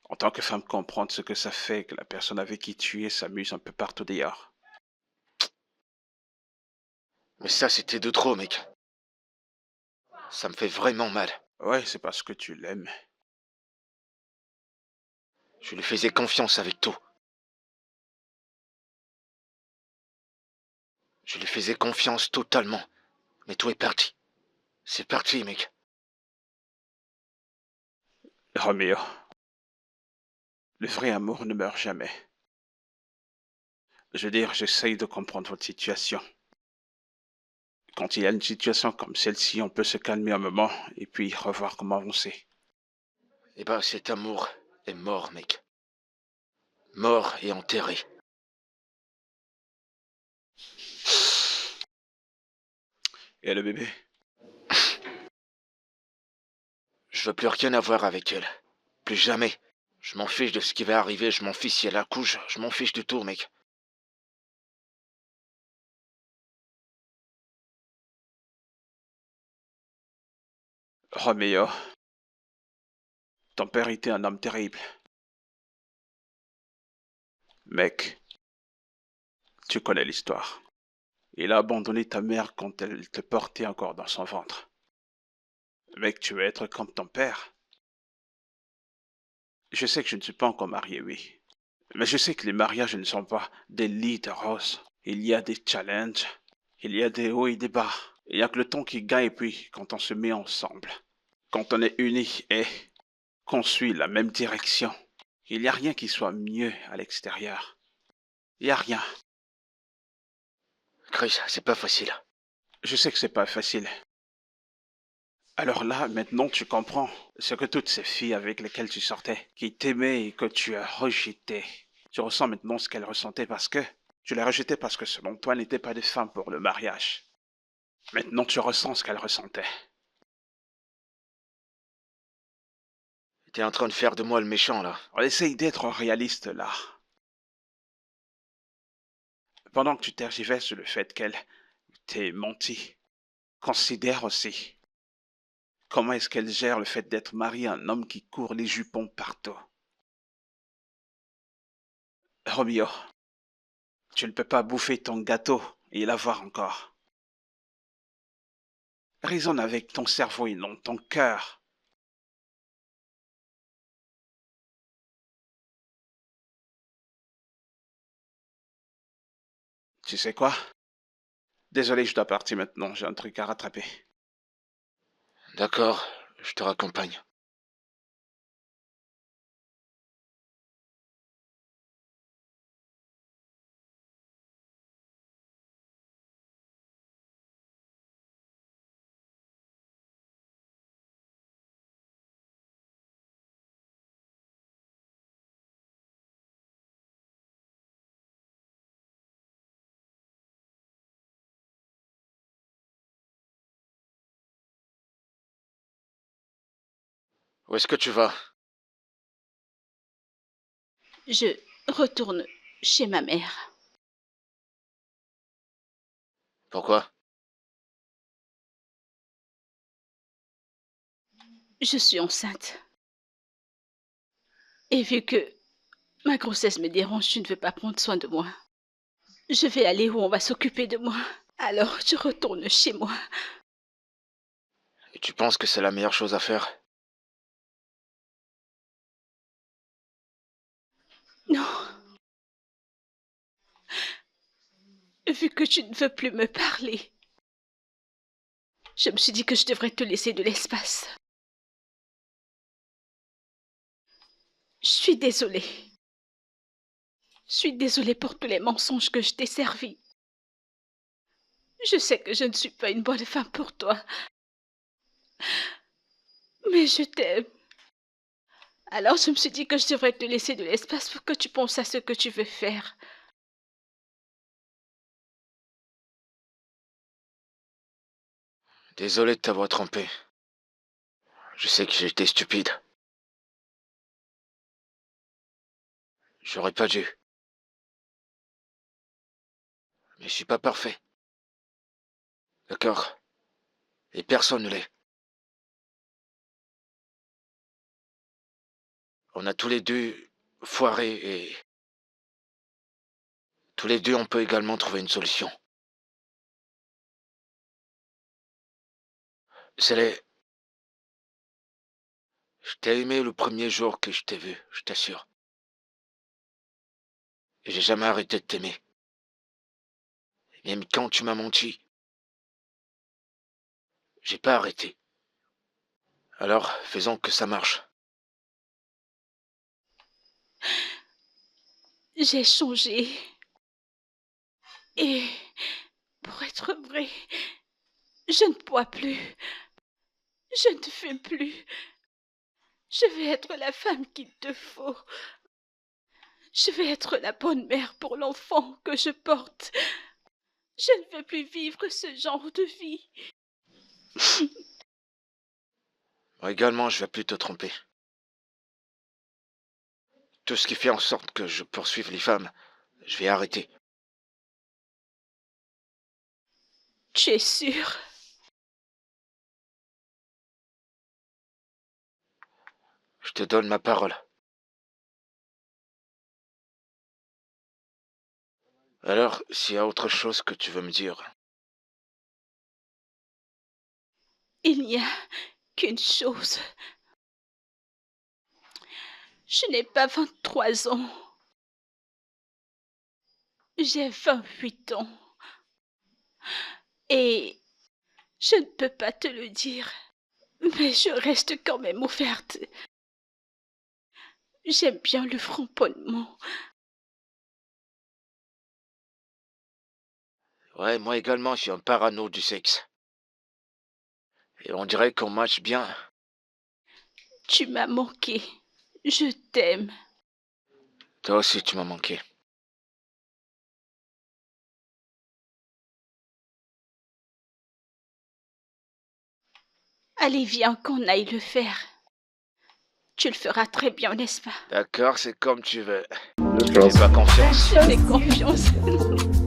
En tant que femme, comprendre ce que ça fait que la personne avec qui tu es s'amuse un peu partout dehors. Mais ça, c'était de trop, mec. Ça me fait vraiment mal. Ouais, c'est parce que tu l'aimes. Je lui faisais confiance avec tout. Je lui faisais confiance totalement. Mais tout est parti. C'est parti, mec. Roméo, le vrai amour ne meurt jamais. Je veux dire, j'essaye de comprendre votre situation. Quand il y a une situation comme celle-ci, on peut se calmer un moment et puis revoir comment avancer. Eh ben, cet amour est mort, mec. Mort et enterré. Et le bébé? Je veux plus rien avoir avec elle. Plus jamais. Je m'en fiche de ce qui va arriver, je m'en fiche si elle accouche, je m'en fiche de tout, mec. Roméo, ton père était un homme terrible. Mec, tu connais l'histoire. Il a abandonné ta mère quand elle te portait encore dans son ventre. Mec, tu veux être comme ton père. Je sais que je ne suis pas encore marié, oui. Mais je sais que les mariages ne sont pas des lits de roses. Il y a des challenges. Il y a des hauts et des bas. Il n'y a que le temps qui gagne, et puis quand on se met ensemble. Quand on est unis et qu'on suit la même direction. Il n'y a rien qui soit mieux à l'extérieur. Il n'y a rien. Chris, c'est pas facile. Je sais que c'est pas facile. Alors là, maintenant, tu comprends ce que toutes ces filles avec lesquelles tu sortais, qui t'aimaient et que tu as rejetées. Tu ressens maintenant ce qu'elles ressentaient parce que tu les rejetais parce que selon toi, elles n'étaient pas des femmes pour le mariage. Maintenant, tu ressens ce qu'elles ressentaient. T'es en train de faire de moi le méchant, là. On essaye d'être réaliste là. Pendant que tu tergiverses sur le fait qu'elle t'ait menti, considère aussi comment est-ce qu'elle gère le fait d'être mariée à un homme qui court les jupons partout. Roméo, tu ne peux pas bouffer ton gâteau et l'avoir encore. Raisonne avec ton cerveau et non ton cœur. Tu sais quoi? Désolé, je dois partir maintenant, j'ai un truc à rattraper. D'accord, je te raccompagne. Où est-ce que tu vas? Je retourne chez ma mère. Pourquoi? Je suis enceinte. Et vu que ma grossesse me dérange, je ne veux pas prendre soin de moi. Je vais aller où on va s'occuper de moi. Alors je retourne chez moi. Et tu penses que c'est la meilleure chose à faire? Non. Vu que tu ne veux plus me parler, je me suis dit que je devrais te laisser de l'espace. Je suis désolée. Je suis désolée pour tous les mensonges que je t'ai servis. Je sais que je ne suis pas une bonne femme pour toi. Mais je t'aime. Alors je me suis dit que je devrais te laisser de l'espace pour que tu penses à ce que tu veux faire. Désolé de t'avoir trompé. Je sais que j'ai été stupide. J'aurais pas dû. Mais je suis pas parfait. D'accord? Et personne ne l'est. On a tous les deux foiré et... tous les deux on peut également trouver une solution. C'est les... Je t'ai aimé le premier jour que je t'ai vu, je t'assure. Et j'ai jamais arrêté de t'aimer. Même quand tu m'as menti, j'ai pas arrêté. Alors, faisons que ça marche. J'ai changé. Et pour être vrai, je ne bois plus. Je ne fume plus. Je vais être la femme qu'il te faut. Je vais être la bonne mère pour l'enfant que je porte. Je ne veux plus vivre ce genre de vie. Moi également, je vais plus te tromper. Tout ce qui fait en sorte que je poursuive les femmes, je vais arrêter. Tu es sûr? Je te donne ma parole. Alors, s'il y a autre chose que tu veux me dire... Il n'y a qu'une chose. Je n'ai pas 23 ans. J'ai 28 ans. Et je ne peux pas te le dire, mais je reste quand même ouverte. J'aime bien le framponnement. Ouais, moi également, je suis un parano du sexe. Et on dirait qu'on matche bien. Tu m'as manqué. Je t'aime. Toi aussi, tu m'as manqué. Allez, viens qu'on aille le faire. Tu le feras très bien, n'est-ce pas? D'accord, c'est comme tu veux. Confiance. Fais pas confiance. Je fais confiance.